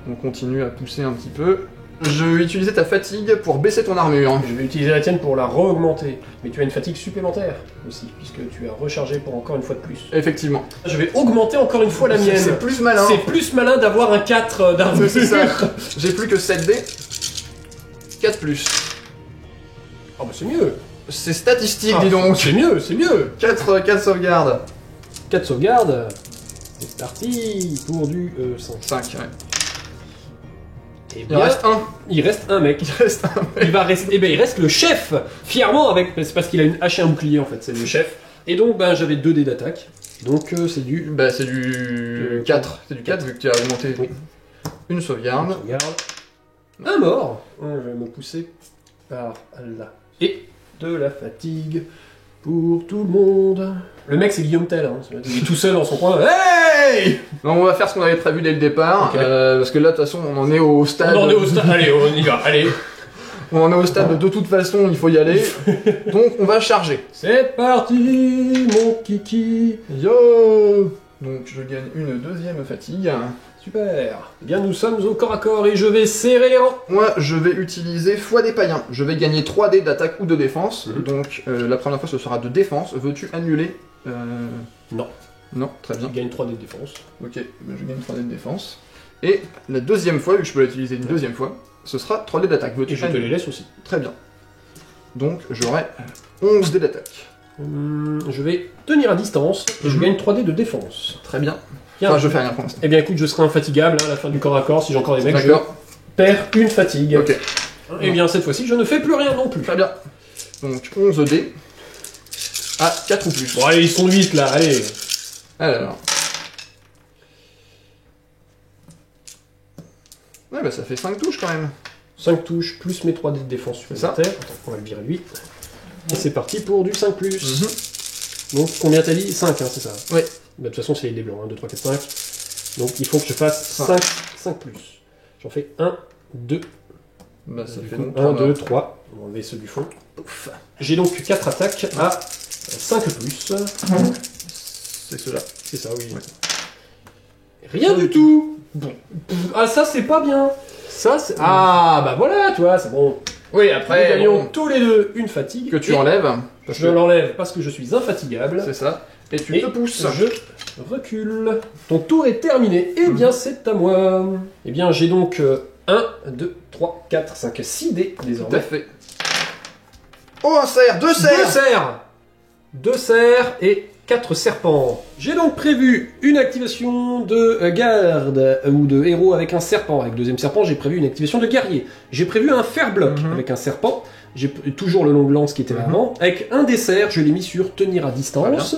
On continue à pousser un petit peu. Je vais utiliser ta fatigue pour baisser ton armure. Je vais utiliser la tienne pour la re-augmenter. Mais tu as une fatigue supplémentaire aussi, puisque tu as rechargé pour encore une fois de plus. Effectivement. Je vais augmenter encore une fois la mienne. C'est plus malin. C'est plus malin d'avoir un 4 d'armure. C'est ça. J'ai plus que 7 dés. 4 plus. Oh bah c'est mieux. C'est statistique, Ah, dis donc. C'est mieux, c'est mieux. 4 sauvegardes. 4 sauvegardes. C'est parti pour du 5. 5, ouais. Et Il en reste un. Il reste un mec. Il reste un. Il va rester. Eh ben il reste le chef. Fièrement avec. C'est parce qu'il a une hache et un bouclier en fait. C'est le chef. Et donc ben j'avais 2 dés d'attaque. Donc c'est du. Bah c'est du 4. C'est du 4 vu que tu as augmenté. Oui. Une sauvegarde. Regarde. Un mort. Je vais me pousser par là. Et de la fatigue pour tout le monde. Le mec c'est Guillaume Tell. Hein. Il est tout seul dans son coin. Hey. Non, on va faire ce qu'on avait prévu dès le départ. Ok. Parce que là de toute façon on en est au stade. On en est au stade. Allez, on y va. Allez. On en est au stade de toute façon, il faut y aller. Donc on va charger. C'est parti, mon kiki. Yo. Donc je gagne une deuxième fatigue. Super. Eh bien, nous sommes au corps à corps et je vais serrer les rangs. Moi, je vais utiliser foi des païens. Je vais gagner 3 dés d'attaque ou de défense. Donc la première fois, ce sera de défense. Veux-tu annuler Non. Non, très bien. Je gagne 3 dés de défense. Ok, je gagne 3 dés de défense. Et la deuxième fois, vu que je peux l'utiliser une deuxième fois, ce sera 3 dés d'attaque. Et je te les laisse aussi. Très bien. Donc j'aurai 11 dés d'attaque. Je vais tenir à distance et je gagne 3 dés de défense. Très bien. Bien. Enfin, je fais rien pour l'instant. Eh bien, écoute, je serai infatigable hein, à la fin du corps à corps. Si j'ai encore des mecs, je D'accord. perds une fatigue. Ok. Eh bien, cette fois-ci, je ne fais plus rien non plus. Très bien. Donc 11 dés. À 4 ou plus. Bon, allez, ils sont 8 là, allez. Alors. Ouais, bah ça fait 5 touches quand même. 5 touches, plus mes 3 dés de défense supplémentaires. Attends, on va le virer lui. Et c'est parti pour du 5+. Donc, combien t'as dit 5, hein, c'est ça? Oui. Bah, de toute façon, c'est les dés blancs, hein, 2, 3, 4, 5. Donc, il faut que je fasse 5+. J'en fais 1, 2. Bah ça fait coup, donc 1, 2, 3. On va enlever ceux du fond. Pouf. J'ai donc 4 attaques à 5+. C'est cela. C'est ça, oui. Ouais. Rien du tout. Bon. Ah, ça, c'est pas bien. Ça, c'est... Ah, bah voilà, tu vois, c'est bon. Oui, Nous après, gagnons bon, tous les deux une fatigue. que tu Et enlèves. Je l'enlève parce que je suis infatigable. C'est ça. Et tu Et te pousses. je recule. Ton tour est terminé. Eh bien, c'est à moi. Eh bien, j'ai donc 1, 2, 3, 4, 5, 6 dés Tout à désormais. fait. Oh, un cerf, 2 cerfs. 2 cerfs. 2 cerfs et 4 serpents. J'ai donc prévu une activation de garde ou de héros avec un serpent. Avec le deuxième serpent, j'ai prévu une activation de guerrier. J'ai prévu un fer-bloc avec un serpent. J'ai toujours le long lance qui était là avant. Avec un des cerfs, je l'ai mis sur tenir à distance.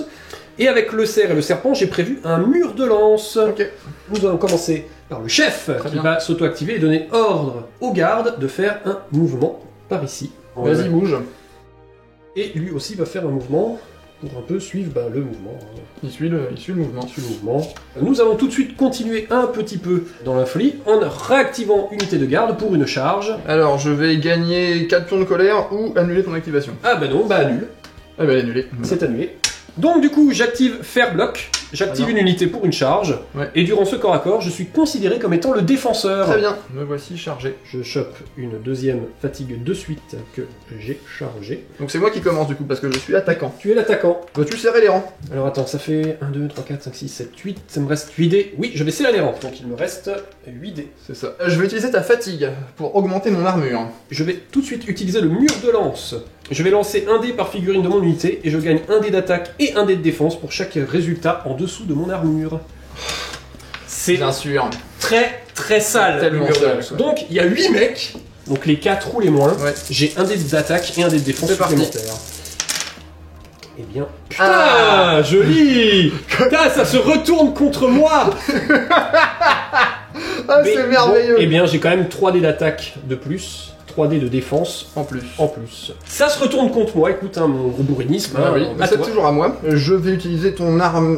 Et avec le cerf et le serpent, j'ai prévu un mur de lance. Ok. Nous allons commencer par le chef qui bien. va s'auto-activer et donner ordre aux gardes de faire un mouvement par ici. Vas-y, bouge. Et lui aussi va faire un mouvement pour un peu suivre le mouvement. Il suit le mouvement. Suit le mouvement. Nous allons tout de suite continuer un petit peu dans la folie en réactivant unité de garde pour une charge. Alors, je vais gagner 4 pions de colère ou annuler ton activation. Ah bah non, bah annule. Ah bah annulé. C'est annulé. Donc du coup, j'active faire bloc, j'active Très une unité pour une charge, Ouais. et durant ce corps à corps, je suis considéré comme étant le défenseur. Très bien. Me voici chargé. Je chope une deuxième fatigue de suite que j'ai chargée. Donc c'est moi qui commence du coup parce que je suis attaquant. Tu es l'attaquant. Veux-tu serrer les rangs? Alors attends, ça fait 1, 2, 3, 4, 5, 6, 7, 8, ça me reste 8 dés. Oui, je vais serrer les rangs, donc il me reste 8 dés. C'est ça. Je vais utiliser ta fatigue pour augmenter mon armure. Je vais tout de suite utiliser le mur de lance. Je vais lancer un dé par figurine de mon unité, et je gagne un dé d'attaque et un dé de défense pour chaque résultat en dessous de mon armure. C'est Bien sûr. très très sale. Tellement le mur de sale, lance. quoi. Donc il y a 8 mecs, donc les 4 ou les moins. Ouais. J'ai un dé d'attaque et un dé de défense C'est parti. supplémentaire. Eh bien... Putain, joli. Putain, ça se retourne contre moi. Ah, Mais c'est bon, merveilleux. eh bien, j'ai quand même 3 dés d'attaque de plus, 3 dés de défense En plus. en plus. Ça se retourne contre moi, écoute, hein, mon gros bourrinisme. Ah hein, oui, à mais c'est toi. toujours à moi. Je vais utiliser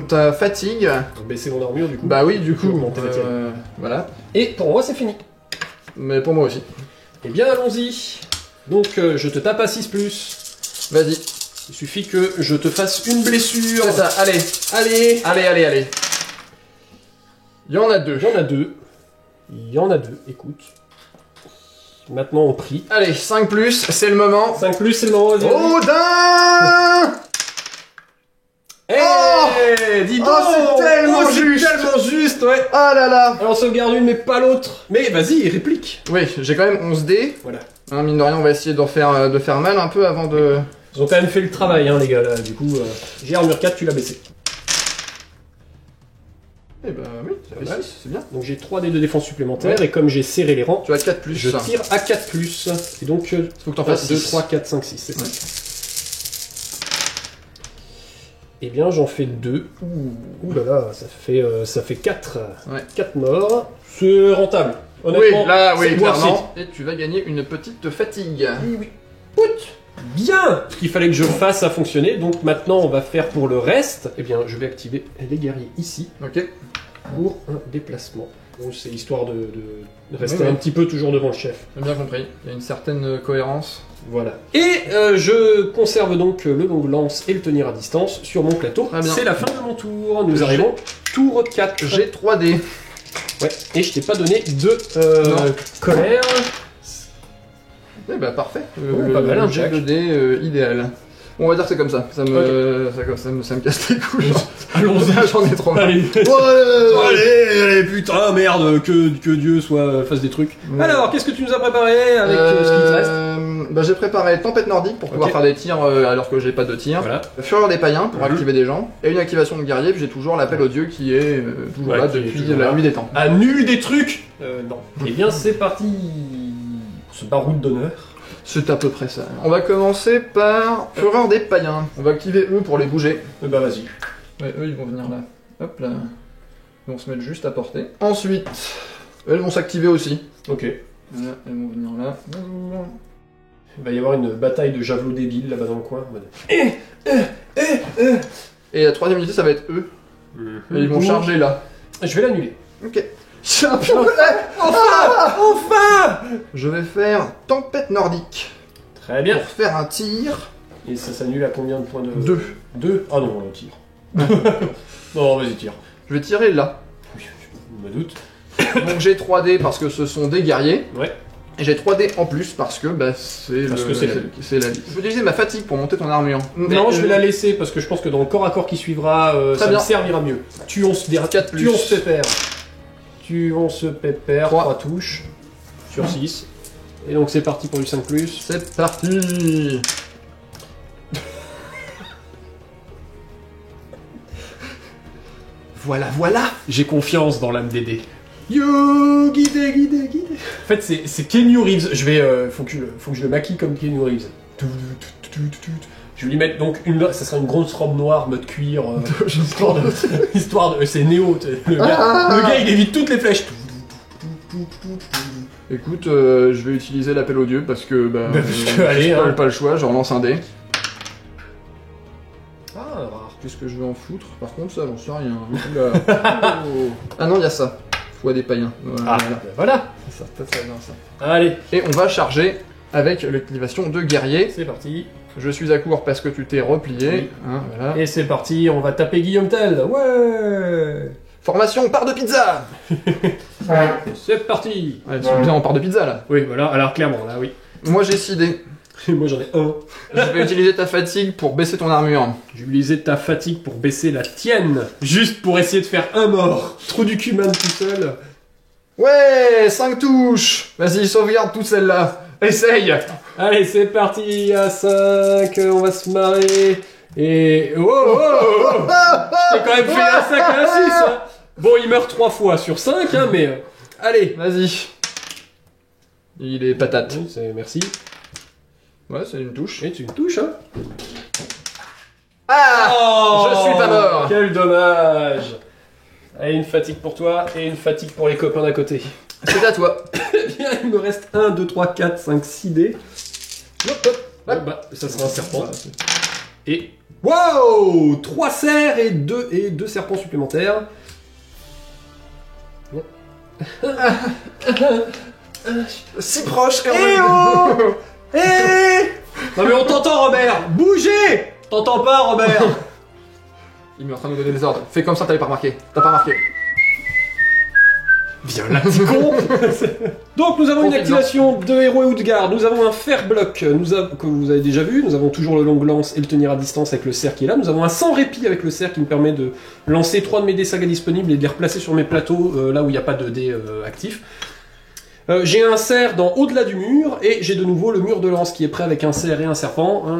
ta fatigue. Pour baisser mon armure, du coup. Bah oui, du coup. Augmenter la tienne. Voilà. Et pour moi, c'est fini. Mais pour moi aussi. Eh bien, allons-y. Donc, je te tape à 6+. Vas-y. Il suffit que je te fasse une blessure. C'est ça. Allez. Allez. Allez. Il y en a 2. Il y en a 2. Il y en a 2, écoute. Maintenant, on prie. Allez, 5 plus, c'est le moment. 5+, c'est le moment. vas-y, vas-y. Odin. Eh, dis donc. Oh, c'est tellement juste. tellement juste, ouais. Ah là là. Alors, on sauvegarde une, mais pas l'autre. Mais vas-y, réplique. Oui, j'ai quand même 11 dés. Voilà. Hein, mine de rien, on va essayer de faire mal un peu avant de... Ils ont quand même fait le travail, hein, les gars, là. Du coup, j'ai armure 4, tu l'as baissé. Eh ben oui, ça Pas fait mal. 6, c'est bien. Donc j'ai 3 dés de défense supplémentaires, Ouais. et comme j'ai serré les rangs, Tu as 4 plus. je tire à 4+. Et donc, Faut que t'en fasses 2, 6. 3, 4, 5, 6, c'est ça. Ouais. Eh bien, j'en fais 2. Ouh là là, ça fait 4. Ouais. 4 morts. C'est rentable. Oui, Honnêtement, là, oui, c'est worth clairement. Et tu vas gagner une petite fatigue. it. Oui, oui. Pout. Bien. Ce qu'il fallait que je fasse a fonctionné, donc maintenant on va faire pour le reste. Eh bien, je vais activer les guerriers ici Ok. pour un déplacement. Bon, c'est histoire de rester Oui. un petit peu toujours devant le chef. J'ai bien compris. Il y a une certaine cohérence. Voilà. Et je conserve donc le long lance et le tenir à distance sur mon plateau. Très bien. C'est la fin de mon tour. Nous J'ai- arrivons tour 4. J'ai 3D. Ouais. Et je t'ai pas donné de Non. colère. Eh bah parfait. Pas mal, hein, J'ai Jack. 2D idéal. Bon, on va dire que c'est comme ça. Ça me, ça me casse les couilles. Allons-y. J'en ai trop marre. Allez. Allez, putain, merde, que Dieu fasse des trucs. Ouais. Alors, qu'est-ce que tu nous as préparé avec ce qui te reste? Bah, j'ai préparé Tempête Nordique pour pouvoir Ok. faire des tirs alors que j'ai pas de tir. Voilà. Fureur des païens pour Mhm. activer des gens. Et une activation de guerrier, puis j'ai toujours l'appel au dieu qui est toujours Ouais, là qui est depuis toujours la là. nuit des temps. À nu des trucs Non. Eh bien, c'est parti pour ce baroud d'honneur. C'est à peu près ça. On va commencer par Fureur des païens. On va activer eux pour les bouger. Bah, vas-y. Ouais, eux ils vont venir là. Hop là. Ils vont se mettre juste à portée. Ensuite, elles vont s'activer aussi. Ok. Voilà, elles vont venir là. Il va y avoir une bataille de javelots débiles là-bas dans le coin. en mode- Et la troisième unité, ça va être eux. Et ils vont charger là. Je vais l'annuler. Ok. Champion. Enfin Je vais faire Tempête Nordique. Très bien. Pour faire un tir. Et ça s'annule à combien de points de... 2. 2. Ah non, on tire. Non, vas-y, tire. Je vais tirer là. Oui, je me doute. Donc j'ai 3D parce que ce sont des guerriers. Ouais. Et j'ai 3D en plus parce que bah, c'est Parce que c'est la vie. c'est la vie. Je peux utiliser ma fatigue pour monter ton armure. Non, je vais la laisser parce que je pense que dans le corps à corps qui suivra, ça bien. me servira mieux. Tuons ce dernier. 4 plus. Tuons ce pépère. Tuons ce pépère. Trois. 3 touches. Sur 6. Et donc c'est parti pour du 5+. C'est parti. Voilà, voilà. J'ai confiance dans l'âme d'Aidé. Yo, guidé. En fait, c'est Keanu Reeves. Je vais, faut que je le maquille comme Keanu Reeves. Je vais lui mettre donc ça sera une grosse robe noire mode cuir, histoire de, c'est Néo. Le gars, il évite toutes les flèches. Écoute, je vais utiliser l'appel au dieu parce que bah, allez, j'ai hein. pas le choix, je relance un dé. Ah, rare. Qu'est-ce que je vais en foutre? Par contre, ça, j'en sais rien. Oula. Oh. Ah non, il y a ça. Foi des païens. Ah, voilà. Ça, ça, ça, non, ça. Allez, Et on va charger avec l'activation de guerrier. c'est parti. Je suis à court parce que tu t'es replié. Oui. Hein, voilà. Et c'est parti, on va taper Guillaume Tell. Ouais. Formation part de pizza. C'est parti. Ouais, c'est bien, on part de pizza là. Oui, voilà. Alors clairement, là, oui. Moi j'ai 6 dés. Moi j'en ai un. Je vais utiliser ta fatigue pour baisser ton armure. J'ai utilisé ta fatigue pour baisser la tienne. Juste pour essayer de faire un mort. Trop du cuman tout seul. Ouais, 5 touches. Vas-y, sauvegarde toutes celles-là. Essaye. Allez, c'est parti à 5. On va se marrer. Et... Oh, j'ai quand même fait un 5 et un 6. Hein. Bon, il meurt 3 fois sur 5, hein, mais... allez. Vas-y. Il est patate. Oui, merci. Ouais, c'est une touche. Et tu me touches, hein. Ah, Oh, je suis pas mort. Quel dommage. Allez, une fatigue pour toi et une fatigue pour les copains d'à côté. C'est à toi. Eh bien, il me reste 1, 2, 3, 4, 5, 6 dés. Hop, hop. Bon, bah, ça sera un serpent. Et... Wow, 3 cerfs et 2 serpents supplémentaires. Si proche, Eh oh Eh Non mais on t'entend, Robert. Bougez. T'entends pas, Robert. Il est en train de nous donner des ordres. Fais comme ça, t'avais pas remarqué. T'as pas remarqué. Viens là, petit con. Donc nous avons une Profite-en. activation de héros et Outgard, nous avons un fer bloc, que vous avez déjà vu, nous avons toujours le long lance et le tenir à distance avec le cerf qui est là, nous avons un sans répit avec le cerf qui me permet de lancer 3 de mes dés sagas disponibles et de les replacer sur mes plateaux là où il n'y a pas de dés actifs. J'ai un cerf dans au-delà du mur et j'ai de nouveau le mur de lance qui est prêt avec un cerf et un serpent. Hein,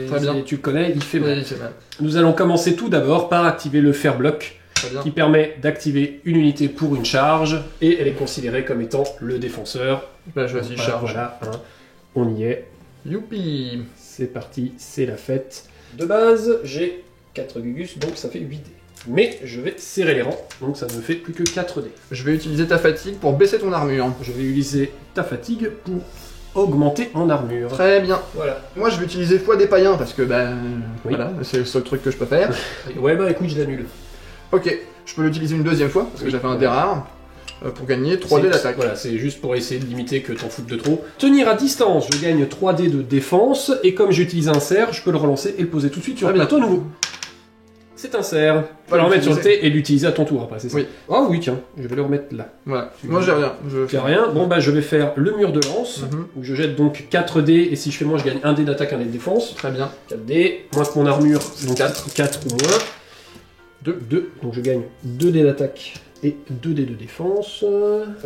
Très bien. tu le connais, il fait mal. Oui, c'est mal. Nous allons commencer tout d'abord par activer le fer bloc. Très bien. Qui permet d'activer une unité pour une charge, et elle est considérée comme étant le défenseur. Bah, je vas-y, charge. Voilà, hein. On y est. Youpi. C'est parti, c'est la fête. De base, j'ai 4 gugus, donc ça fait 8 dés. Mais je vais serrer les rangs, donc ça ne fait plus que 4 dés. Je vais utiliser ta fatigue pour baisser ton armure. Je vais utiliser ta fatigue pour augmenter en armure. Très bien. Voilà. Moi, je vais utiliser foi des païens parce que, bah, Oui. voilà, c'est le seul truc que je peux faire. Ouais, bah écoute, je l'annule. Ok, je peux l'utiliser une deuxième fois parce que j'ai fait un dé rare. pour gagner 3D d'attaque. Voilà, c'est juste pour essayer de limiter que t'en foutes de trop. Tenir à distance, je gagne 3D de défense, et comme j'ai utilisé un cerf, je peux le relancer et le poser tout de suite sur un plateau nouveau. C'est un cerf. Tu peux le remettre sur le T et l'utiliser à ton tour après, c'est ça? Oui. Oh oui, tiens, je vais le remettre là. Voilà. Moi j'ai rien. J'ai rien. Bon bah je vais faire le mur de lance, où je jette donc 4 dés, et si je fais moins, je gagne 1 dé d'attaque, 1 dé de défense. Très bien. 4 dés, moins que mon armure, donc 4 ou moins. 2, donc je gagne 2 dés d'attaque et 2 dés de défense.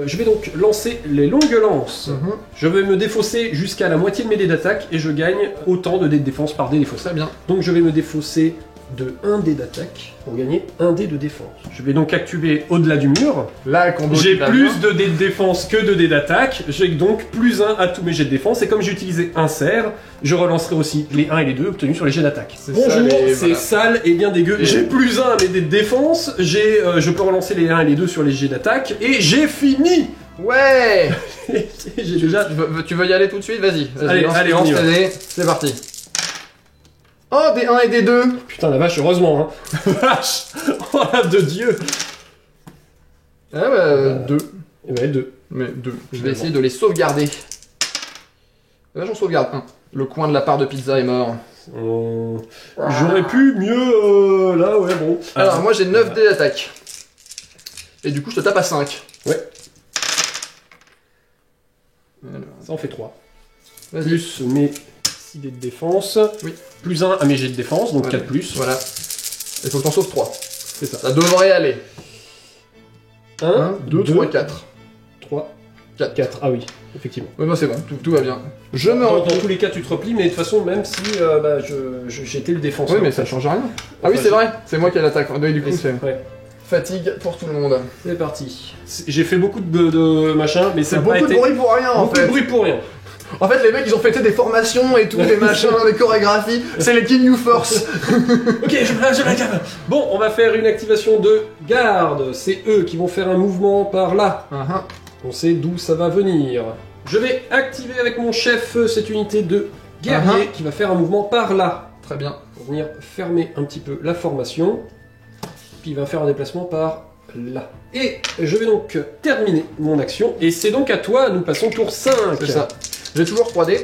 Je vais donc lancer les longues lances. Je vais me défausser jusqu'à la moitié de mes dés d'attaque, et je gagne autant de dés de défense par dé défaussé. Très bien. Donc je vais me défausser de 1 dé d'attaque pour gagner 1 dé de défense. Je vais donc activer au-delà du mur. Là, combo J'ai plus de dés de défense que de dés d'attaque, j'ai donc plus 1 à tous mes jets de défense, et comme j'ai utilisé un cerf, je relancerai aussi les 1 et les 2 obtenus sur les jets d'attaque. Bonjour, c'est sale et bien dégueu. J'ai plus 1 à mes dés de défense, je peux relancer les 1 et les 2 sur les jets d'attaque, et j'ai fini. Ouais. J'ai déjà... Tu veux y aller tout de suite? Vas-y. Allez, on y va. C'est parti. Oh, des 1 et des 2. Putain la vache, heureusement, hein. Vache. Oh la de Dieu. Ah bah, 2. Et ouais, 2. Mais 2. Je vais essayer de les sauvegarder. Là, j'en sauvegarde un. Le coin de la part de pizza est mort. J'aurais pu mieux... là, ouais, bon. Alors, moi, j'ai 9 dés d'attaque. Et du coup, je te tape à 5. Ouais. Alors, Ça en fait 3. vas-y. Plus mes 6 dés de défense. Oui. Plus 1 à mes jets de défense, donc Voilà. 4 plus. Voilà. Il faut que t'en sauves 3. C'est ça. Ça devrait aller. 1, 2, 3, 4. 3, 4. 4. Ah oui, effectivement. Ouais, bah c'est bon, tout va bien. Je me Dans retrouve. tous les cas, tu te replies, mais de toute façon, même si j'étais le défenseur. Oui, mais ça change rien. Ah oui, c'est vrai, c'est moi qui ai l'attaque. Du coup, c'est Ouais. fatigue pour tout le monde. C'est parti. J'ai fait beaucoup de machin, mais ça C'est a pas beaucoup de été... bruit pour rien en Beaucoup de fait. bruit pour rien. En fait, les mecs ils ont fêté des formations et tout, des machins, des chorégraphies. C'est les King New Force. Ok, je la gamme. Bon, on va faire une activation de garde. C'est eux qui vont faire un mouvement par là. On sait d'où ça va venir. Je vais activer avec mon chef cette unité de guerrier qui va faire un mouvement par là. Très bien. Pour venir fermer un petit peu la formation. Puis il va faire un déplacement par là. Et je vais donc terminer mon action. Et c'est donc à toi, nous passons tour 5. C'est ça. J'ai toujours 3D.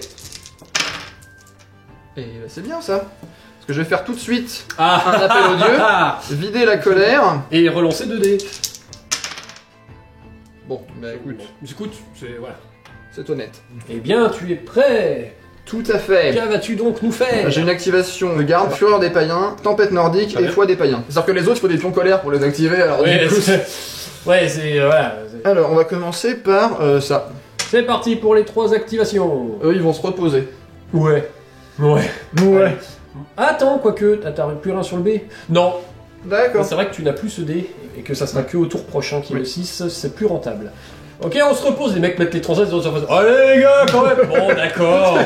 Et bah, c'est bien ça. Parce que je vais faire tout de suite un appel au dieu, vider la colère. Et relancer 2 dés. Bon, bah écoute, Écoute, c'est... voilà. c'est honnête. Eh bien, tu es prêt. Tout à fait. Que vas-tu donc nous faire? J'ai une activation de garde, fureur des païens, tempête nordique Très et bien. foi des païens. C'est-à-dire que les autres, il faut des pions colères pour les activer, alors Ouais, du coup... ouais, c'est... voilà. Alors, on va commencer par ça. C'est parti pour les 3 activations. Eux, ils vont se reposer. Ouais. Attends, quoique, t'as plus rien sur le B? Non. D'accord. C'est vrai que tu n'as plus ce dé, et que ça sera que au tour prochain qui est Oui. le 6, c'est plus rentable. Ok, on se repose, les mecs mettent les transats sur surface. Allez les gars, quand même. Bon, d'accord.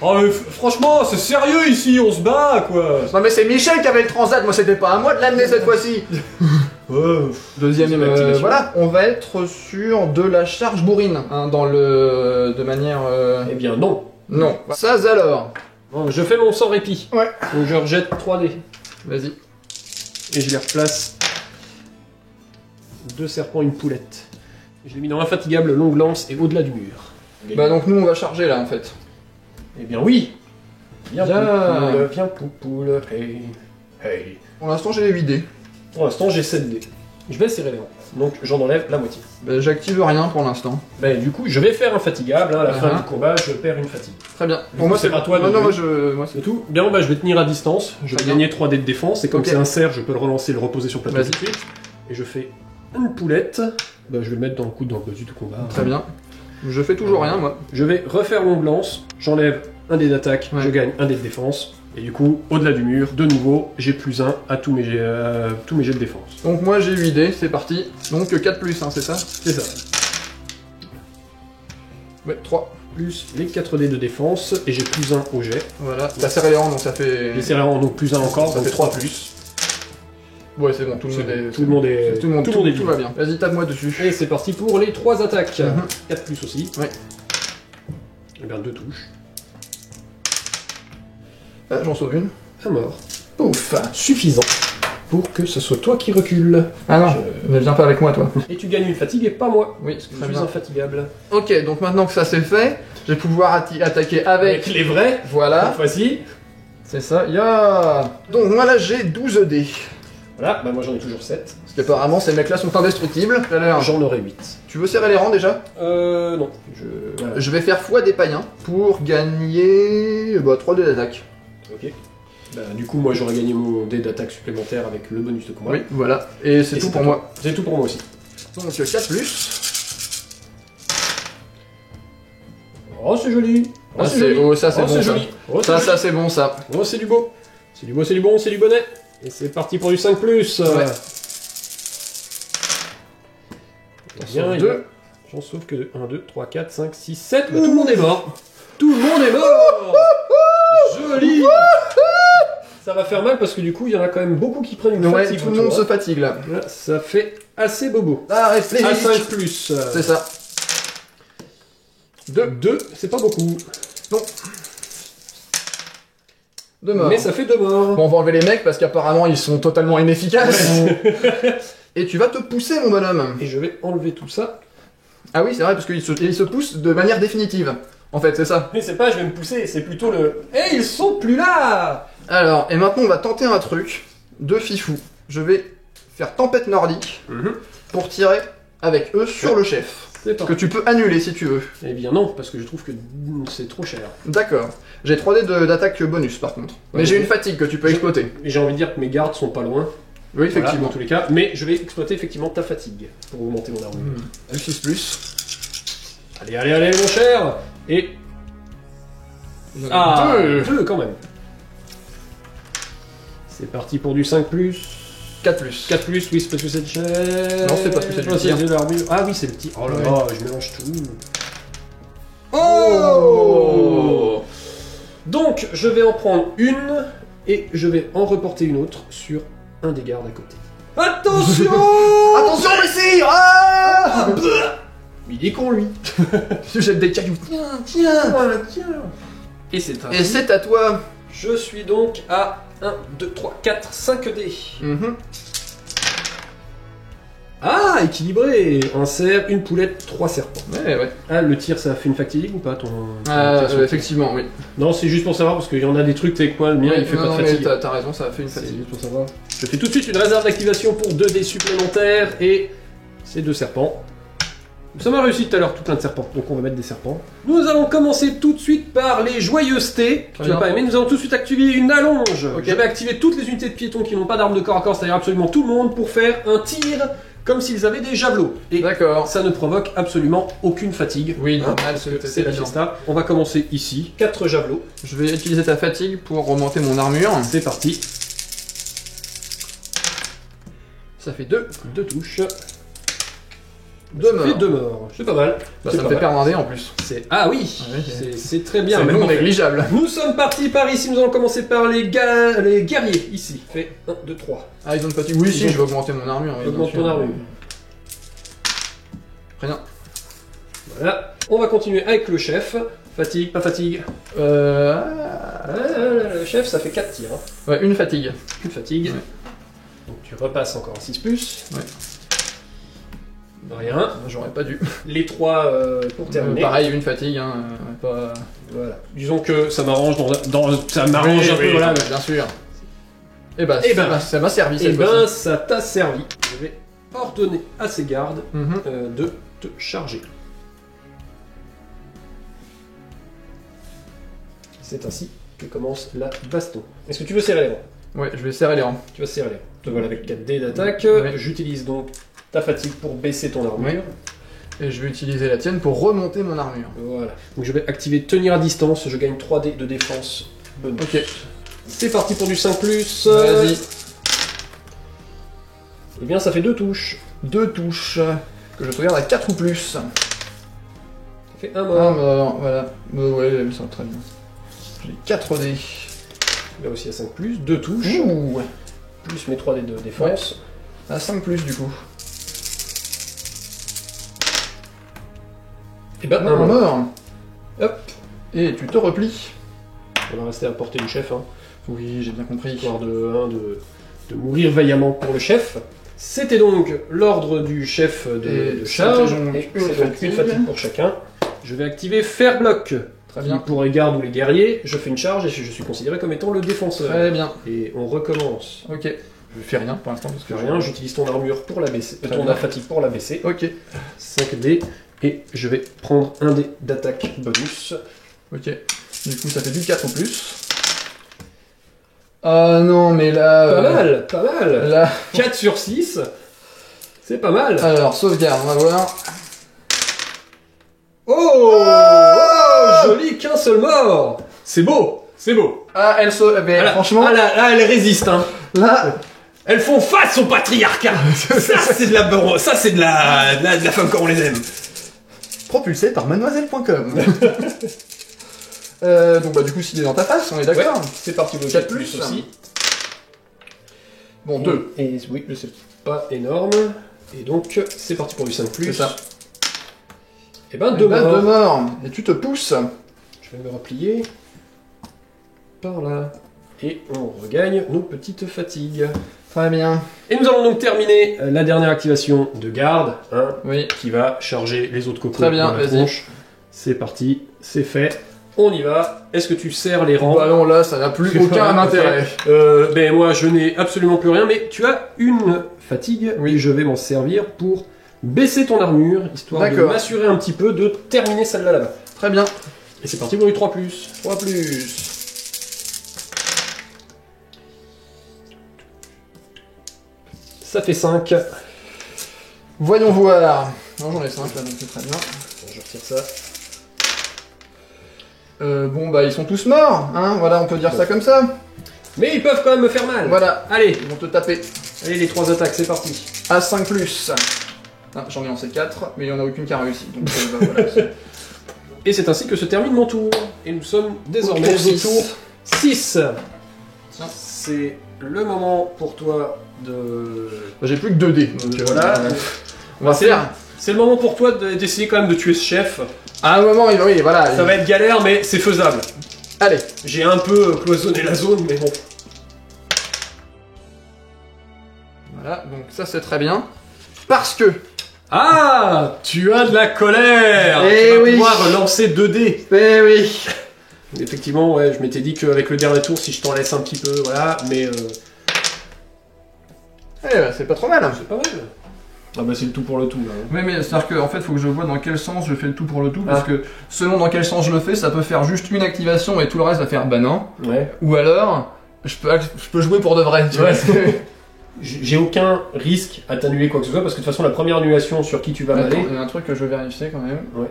Oh, mais franchement, c'est sérieux ici, on se bat, quoi. Non mais c'est Michel qui avait le transat, moi c'était pas à moi de l'amener cette fois-ci. Deuxième activation. voilà, on va être sur de la charge bourrine, hein, dans le... de manière... Eh bien, non. Non. Ça alors. Bon, je fais mon sans répit. Ouais. Donc je rejette 3 dés. Vas-y. Et je les replace. 2 serpents, une poulette. Je l'ai mis dans infatigable, longue lance et au-delà du mur. Bah donc nous on va charger là en fait. Eh bien oui. Viens Bien. poupoule, viens poupoule, hey, hey. Pour l'instant j'ai les 8 dés. Pour l'instant j'ai 7 dés. Je vais serrer les rangs. Donc j'en enlève la moitié. Bah, j'active rien pour l'instant. Ben du coup je vais faire infatigable, hein, à la fin Uh-huh. du combat je perds une fatigue. Très bien. Pour moi, c'est à toi de Non, non, jouer. moi C'est c'est... tout. Bien bah je vais tenir à distance, je vais Très bien. gagner 3 dés de défense, et comme Ok. c'est un cerf, je peux le relancer, le reposer sur le plateau Vas-y. tout de suite. Et je fais une poulette. Bah je vais le mettre dans le coude dans le petit tout combat. Très bien. Je fais toujours rien moi. Je vais refaire longue lance, j'enlève un dé d'attaque, Ouais. je gagne un dé de défense, et du coup, au-delà du mur, de nouveau, j'ai plus 1 à tous mes jets de défense. Donc moi j'ai 8 dés, c'est parti. Donc 4 plus, hein, c'est ça? C'est ça. Ouais, 3. Plus les 4 dés de défense, et j'ai plus 1 au jet. Voilà. T'as serré les rangs donc ça fait... J'ai serré en donc plus 1 encore, Ça donc fait 3 3 plus. Ouais c'est bon, tout le C'est monde est... bon, tout le monde est... Tout le monde, est tout va bien. Vas-y, tape-moi dessus. Et c'est parti pour les 3 attaques. Mhm. 4 plus aussi. Ouais. Et bien 2 touches. Ah, j'en sauve une. À mort. Ouf. Suffisant. pour que ce soit toi qui recule. Ah non, ne viens pas avec moi, toi. Et tu gagnes une fatigue et pas moi. Oui, Je très suis bien. infatigable. Ok, donc maintenant que ça c'est fait, je vais pouvoir attaquer avec... Avec les vrais, Voilà, cette fois-ci. c'est ça, ya. Donc moi là j'ai 12 dés. Voilà, bah moi j'en ai toujours 7. Parce qu'apparemment ces mecs là sont indestructibles. Alors, J'en aurai 8. tu veux serrer les rangs déjà? Non. Voilà. Je vais faire foi des païens pour gagner 3 dés d'attaque. Ok. Bah, du coup, moi j'aurais gagné mon dé d'attaque supplémentaire avec le bonus de combat. Oui, voilà. Et c'est Et tout c'est pour à moi. C'est tout pour moi aussi. Donc 4 plus. Oh, c'est joli. Oh, Ah, c'est c'est- joli. oh, ça, c'est bon, ça. joli. Oh, Ça, c'est ça c'est bon ça. joli. Oh, c'est du beau. C'est du beau, c'est du bon, c'est du bonnet. Et c'est parti pour du 5+. Ouais. Bien, Sauve deux. J'en sauve que 1, 2, 3, 4, 5, 6, 7. Bah, tout le monde est mort. Tout le monde est mort. Joli. Ça va faire mal parce que du coup, il y en a quand même beaucoup qui prennent une Ouais, fatigue. tout le monde se fatigue là. Là, ça fait assez bobo. Ah, réfléchis. À 5+. C'est ça. 2, c'est pas beaucoup. De mort. Mais ça fait 2 morts. Bon, on va enlever les mecs parce qu'apparemment ils sont totalement inefficaces. Et tu vas te pousser, mon bonhomme. Et je vais enlever tout ça. Ah oui, c'est vrai, parce qu'il se pousse de manière définitive. En fait, c'est ça. Mais c'est pas je vais me pousser, c'est plutôt le... Eh, ils sont plus là. Alors, et maintenant on va tenter un truc de fifou. Je vais faire tempête nordique pour tirer avec eux sur le chef. C'est Que tu peux annuler si tu veux. Eh bien non, parce que je trouve que c'est trop cher. D'accord. J'ai 3 dés d'attaque bonus par contre. Mais Ouais, j'ai ok. une fatigue que tu peux exploiter. Et j'ai envie de dire que mes gardes sont pas loin. Oui, Voilà, effectivement. dans tous les cas. Mais je vais exploiter effectivement ta fatigue pour augmenter mon armure. M6 plus. Allez, allez, allez, mon cher. Et... Ah, Deux. 2 quand même. C'est parti pour du 5+. 4 plus. 4+, oui, c'est parce que c'est cher. Non, c'est parce que c'est du tir. de l'armure. Ah oui, c'est le tir. Oh là là, je mélange tout. Oh Donc, je vais en prendre une et je vais en reporter une autre sur un des gardes à côté. Attention. Attention, Messi. Ah Il est con, lui. Je jette des cailloux. Tiens. Et c'est un. Et c'est à toi. Je suis donc à 1, 2, 3, 4, 5 dés. Mhm. Ah, équilibré. Un cerf, une poulette, 3 serpents. Ouais. Ah, le tir, ça a fait une fatigue ou pas ton Effectivement, oui. Non, c'est juste pour savoir parce qu'il y en a des trucs, t'es quoi, le mien, il fait non, pas de mais fatigue. t'as raison, ça a fait une C'est fatigue. juste pour savoir. Je fais tout de suite une réserve d'activation pour 2 dés supplémentaires et c'est 2 serpents. Ça m'a réussi tout à l'heure, tout plein de serpents, donc on va mettre des serpents. Nous allons commencer tout de suite par les joyeusetés. Tu bien. vas pas aimer, nous allons tout de suite activer une allonge. Ok. Je vais activer toutes les unités de piétons qui n'ont pas d'armes de corps à corps, c'est-à-dire absolument tout le monde, pour faire un tir comme s'ils avaient des javelots. Et D'accord. ça ne provoque absolument aucune fatigue. Oui, Hein, normal, parce que c'est c'est la évident. fiesta. On va commencer ici. 4 javelots. Je vais utiliser ta fatigue pour remonter mon armure. C'est parti. Ça fait 2. 2 touches. 2 Ça morts. fait 2 morts. C'est pas mal. Bah, C'est ça me pas fait mal. perdre un dé en plus. Ah oui, Ah oui, c'est très bien. C'est mais non bon. négligeable. Nous sommes partis par ici, nous allons commencer par les guerriers, ici. Fait 1, 2, 3. Ah, ils ont une fatigue. Oui, si, Ils ont- je vais augmenter mon armure. oui, Augmente bien ton sûr. armure. Rien. Voilà. On va continuer avec le chef. Fatigue, pas fatigue. Le chef, ça fait 4 tirs. Hein. Ouais, une fatigue. Une fatigue. Ouais. Donc tu repasses encore un 6+. Ouais. Rien. J'aurais pas dû. Les 3 pour terminer. Pareil, une fatigue. Hein, pas... Voilà. Disons que ça m'arrange ça m'arrange un peu, voilà. bien sûr. Et bah, Eh ben, ça m'a servi Et cette ben, fois-ci. ça t'a servi. Je vais ordonner à ces gardes Mhm. de te charger. C'est ainsi que commence la baston. Est-ce que tu veux serrer les rangs? Ouais, je vais serrer les rangs. Tu vas serrer les rangs. Te voilà avec 4 dés d'attaque. Ouais. J'utilise donc ta fatigue pour baisser ton armure. Ouais. Et je vais utiliser la tienne pour remonter mon armure. Voilà. Donc je vais activer tenir à distance. Je gagne 3 dés de défense bonus. Ok. C'est parti pour du 5+. Vas-y. Eh bien, ça fait 2 touches. 2 touches. Que je sauvegarde à 4 ou plus. Ça fait 1 Ah, mort. bah, voilà. Ouais, ça va très bien. J'ai 4 dés. Là aussi à 5+. 2 touches. Ouh. Plus mes 3 dés de défense. À 5 plus du coup. Et bah, Un mort. Hop. Et tu te replies. On va rester à portée du chef, hein. Oui, j'ai bien compris. Histoire de de mourir vaillamment pour le chef. C'était donc l'ordre du chef de charge. Et une c'est donc fatigue. une fatigue pour chacun. Je vais activer faire bloc. Très bien. Pour les gardes ou les guerriers, je fais une charge et je suis considéré comme étant le défenseur. Très bien. Et on recommence. Ok. Je fais rien pour l'instant parce que Rien, j'utilise ton armure pour la baisser, Très ton bien. fatigue pour la baisser. Ok. 5 dés. Et je vais prendre un dé d'attaque bonus. Ok. Du coup, ça fait du 4 en plus. Ah non, mais là... Pas mal, pas mal. Là... 4 sur 6. C'est pas mal. Alors, sauvegarde, on va voir. Oh, joli, qu'un seul mort. C'est beau, c'est beau. Ah, elle sauve... Mais Ah là, franchement, ah là, elle résiste, hein. là... Elles font face au patriarcat. Ça, c'est de la, ça, c'est de la femme comme on les aime. Propulsé par mademoiselle.com. Donc bah du coup, s'il est dans ta face, on est d'accord. Ouais, c'est parti, le 4 4 plus aussi. Bon, 2. Et oui, c'est pas énorme. Et donc, c'est parti pour du 5 plus. C'est ça. Et ben, 2 2 morts. morts. Et tu te pousses. Je vais me replier. Par là. Et on regagne nos petites fatigues. Très bien. Et nous allons donc terminer la dernière activation de garde, hein, Oui. qui va charger les autres cocos. Très bien, dans la vas-y. tronche. C'est parti, c'est fait. On y va. Est-ce que tu serres les rangs? Bah non, là, ça n'a plus aucun intérêt. Ben moi, je n'ai absolument plus rien, mais tu as une fatigue. Oui. Et je vais m'en servir pour baisser ton armure, histoire de D'accord. m'assurer un petit peu de terminer celle-là là-bas. Très bien. Et c'est parti pour du 3+. 3 plus. Ça fait 5. Voyons voir. Non, j'en ai 5 là, donc c'est très bien. Je retire ça. Bon, bah ils sont tous morts, hein. Voilà, on peut dire ça comme ça. Mais ils peuvent quand même me faire mal. Voilà. Allez, Ils vont te taper. allez les 3 attaques, c'est parti. À 5 plus. Ah, j'en ai lancé 4, mais il n'y en a aucune qui a réussi. Donc bah, voilà. Et c'est ainsi que se termine mon tour. Et nous sommes désormais tour au six. tour 6. Tiens. C'est le moment pour toi de... Bah, j'ai plus que 2 dés. Donc Voilà. on va C'est faire. C'est le moment pour toi d'essayer quand même de tuer ce chef. À un moment, oui, voilà. Ça va être galère, mais c'est faisable. Allez. J'ai un peu cloisonné la zone, mais bon. Voilà, donc ça c'est très bien. Parce que. Ah, tu as de la colère. Eh tu vas oui. pouvoir lancer 2 dés. Eh oui. Effectivement, ouais, je m'étais dit qu'avec le dernier tour, si je t'en laisse un petit peu, voilà, mais Eh bah, c'est pas trop mal. c'est pas mal. Ah bah c'est le tout pour le tout, là. Oui, mais c'est-à-dire qu'en fait, faut que je vois dans quel sens je fais le tout pour le tout, parce Ah. que selon dans quel sens je le fais, ça peut faire juste une activation et tout le reste va faire bah non. Ouais. Ou alors, je peux jouer pour de vrai, tu Ouais. vois. J'ai aucun risque à t'annuler quoi que ce soit, parce que de toute façon, la première annulation sur qui tu vas Attends, m'aller... il y a un truc que je veux vérifier quand même. Ouais.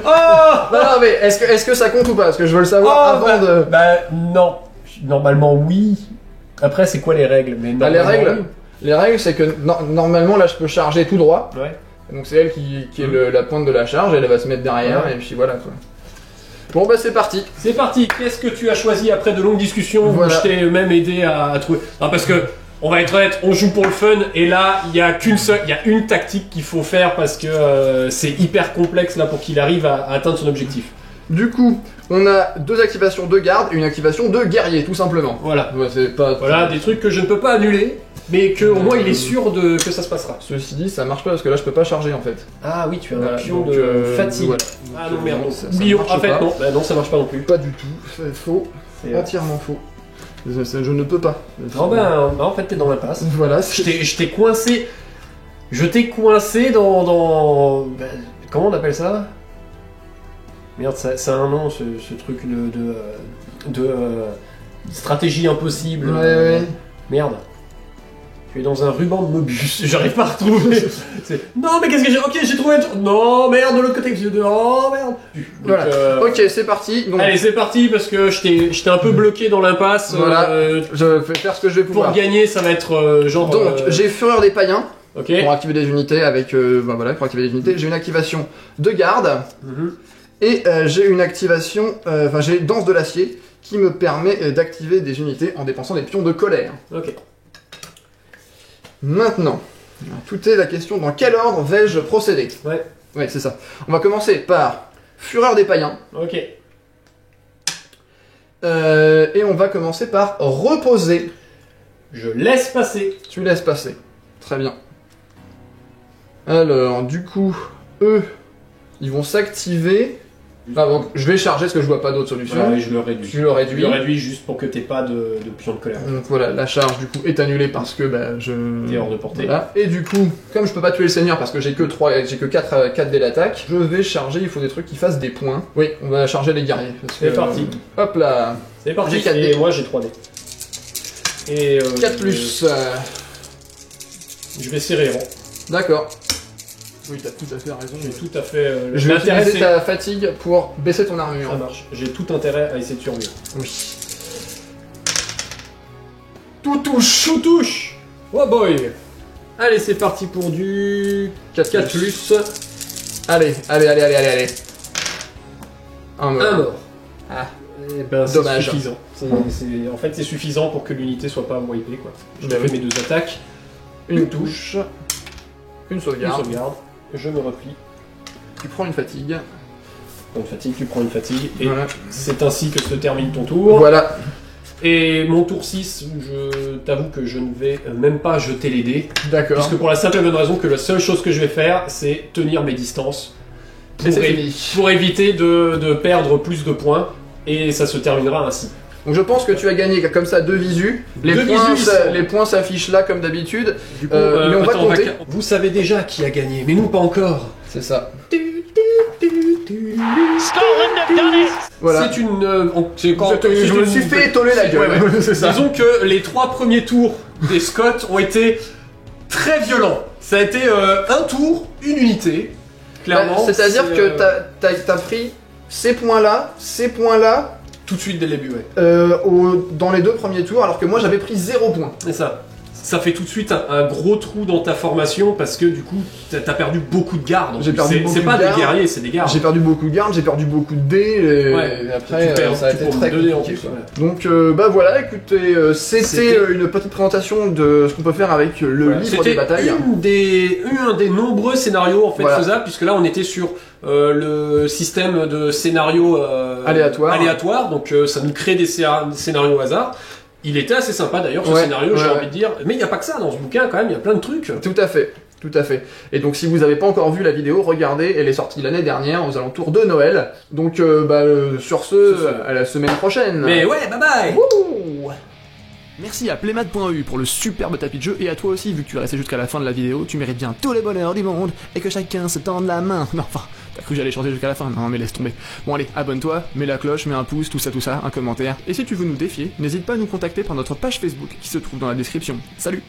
Oh Non, mais est-ce que ça compte ou pas? Parce que je veux le savoir Oh, avant de. Bah non. Normalement oui. Après c'est quoi les règles? Mais Bah, les normalement, règles, les règles, c'est que normalement là je peux charger tout droit. oui. Ouais. Donc c'est elle qui est la pointe de la charge, elle va se mettre derrière Ouais. et puis voilà quoi. Bon bah c'est parti. C'est parti. Qu'est-ce que tu as choisi après de longues discussions Voilà. où je t'ai même aidé à trouver? Non parce que on va être honnête, on joue pour le fun et là il y a une tactique qu'il faut faire parce que c'est hyper complexe là pour qu'il arrive à atteindre son objectif. Du coup, on a 2 activations de garde et une activation de guerrier tout simplement. Voilà. Ouais, c'est pas. Voilà des trucs que je ne peux pas annuler, mais que au moins il est sûr que ça se passera. Ceci dit, ça marche pas parce que là je peux pas charger en fait. Ah oui, tu as Voilà, un pion donc, de fatigue. voilà. Ah non merde. Ça Oublions. marche En fait pas. non. Bah non, ça marche pas non plus. Pas du tout. C'est faux. C'est, Entièrement faux. Je ne peux pas. Non ben, en fait t'es dans l'impasse. Voilà. Je t'ai coincé. Je t'ai coincé dans ben, comment on appelle ça? Merde, ça a un nom ce truc de stratégie impossible. Ouais. Merde. Tu es dans un ruban de Mobius. J'arrive pas à retrouver. Non mais qu'est-ce que j'ai? Ok, j'ai trouvé un truc. Non merde, de l'autre côté. Oh merde. Donc, Voilà. Ok, c'est parti. Donc, allez, c'est parti parce que j'étais un peu bloqué dans l'impasse. Voilà. je vais faire ce que je vais Pour pouvoir. gagner, ça va être genre. Donc, j'ai Fureur des païens Ok. pour activer des unités avec. Bah voilà, pour activer des unités. J'ai une activation de garde Mhm. et j'ai une activation. Enfin, j'ai Danse de l'acier qui me permet d'activer des unités en dépensant des pions de colère. Ok. Maintenant, tout est la question dans quel ordre vais-je procéder? Ouais. Ouais, c'est ça. On va commencer par Fureur des païens. Ok. Et on va commencer par reposer. Je laisse passer. Tu laisses passer. Très bien. Alors, du coup, eux, ils vont s'activer. Ah, donc, je vais charger parce que je vois pas d'autre solution. Voilà, et je le réduis. Tu le réduis. Je le réduis juste pour que t'aies pas de pion de colère. Donc voilà, la charge du coup est annulée parce que bah, je... T'es hors de portée. Voilà. Et du coup, comme je peux pas tuer le seigneur parce que j'ai que 4 dés d'attaque, je vais charger, il faut des trucs qui fassent des points. Oui, on va charger les guerriers. C'est parti. Hop là. C'est parti. J'ai 4 Et dés. moi j'ai 3 dés. Et 4 plus. Je vais serrer rond. D'accord. Oui, t'as tout à fait raison. J'ai tout à fait. Je vais l'intérêt, utiliser c'est- ta fatigue pour baisser ton armure. Ça marche. J'ai tout intérêt à essayer de survivre. Oui. Tout touche. Tout touche. Oh boy. Allez, c'est parti pour du 4 plus. Allez. Un mort. Un mort. Ah. Eh ben, c'est Dommage. suffisant. En fait, c'est suffisant pour que l'unité soit pas wipée, quoi. Je Bah fais oui. mes 2 attaques, Une touche. Une une sauvegarde. sauvegarde, je me replie. Tu prends une fatigue. Prends une fatigue, tu prends une fatigue, et Voilà. c'est ainsi que se termine ton tour. Voilà. Et mon tour 6, je t'avoue que je ne vais même pas jeter les dés, D'accord. puisque pour la simple et bonne raison que la seule chose que je vais faire, c'est tenir mes distances Et pour, c'est fini. pour éviter de perdre plus de points, et ça se terminera ainsi. Donc je pense que tu as gagné comme ça 2 visus. Les Deux points, visus, ils sont- les points s'affichent là comme d'habitude. Du coup, Mais on va attends, compter. vous savez déjà qui a gagné, mais nous pas encore. C'est ça. Voilà. C'est une. C'est Je me suis fait étoler la gueule. Ouais, ouais. C'est ça. Disons que les 3 premiers tours des Scots ont été très violents. Ça a été un tour, une unité. Clairement. C'est-à-dire c'est, que t'as pris ces points-là, tout de suite dès le début, ouais. dans les 2 premiers tours, alors que moi j'avais pris 0 points. C'est ça. Ça fait tout de suite un gros trou dans ta formation parce que du coup, t'as perdu beaucoup de gardes. J'ai perdu beaucoup C'est de pas gardes. des guerriers, c'est des gardes. J'ai perdu beaucoup de gardes, j'ai perdu beaucoup de dés, et, Ouais. et après Tu perds- ça a tu été prends très 2 dés en compliqué. plus, Quoi. ouais. Donc bah voilà, écoutez, c'était C'était- une petite présentation de ce qu'on peut faire avec le Voilà. livre des C'était batailles. un des nombreux scénarios en fait Voilà. faisables, puisque là on était sur le système de scénario aléatoire, donc ça nous crée des scénarios au hasard. Il était assez sympa d'ailleurs ce Ouais, scénario, j'ai ouais, envie de dire. Mais il n'y a pas que ça dans ce bouquin quand même, il y a plein de trucs. Tout à fait. Tout à fait. Et donc si vous n'avez pas encore vu la vidéo, regardez, elle est sortie l'année dernière aux alentours de Noël. Donc sur ce, à la semaine prochaine. Mais ouais, bye bye. Wouh. Merci à Playmat.eu pour le superbe tapis de jeu, et à toi aussi, vu que tu es resté jusqu'à la fin de la vidéo, tu mérites bien tout le bonheur du monde, et que chacun se tende la main. Non, enfin, t'as cru que j'allais chanter jusqu'à la fin? Non, mais laisse tomber. Bon allez, abonne-toi, mets la cloche, mets un pouce, tout ça, un commentaire. Et si tu veux nous défier, n'hésite pas à nous contacter par notre page Facebook qui se trouve dans la description. Salut!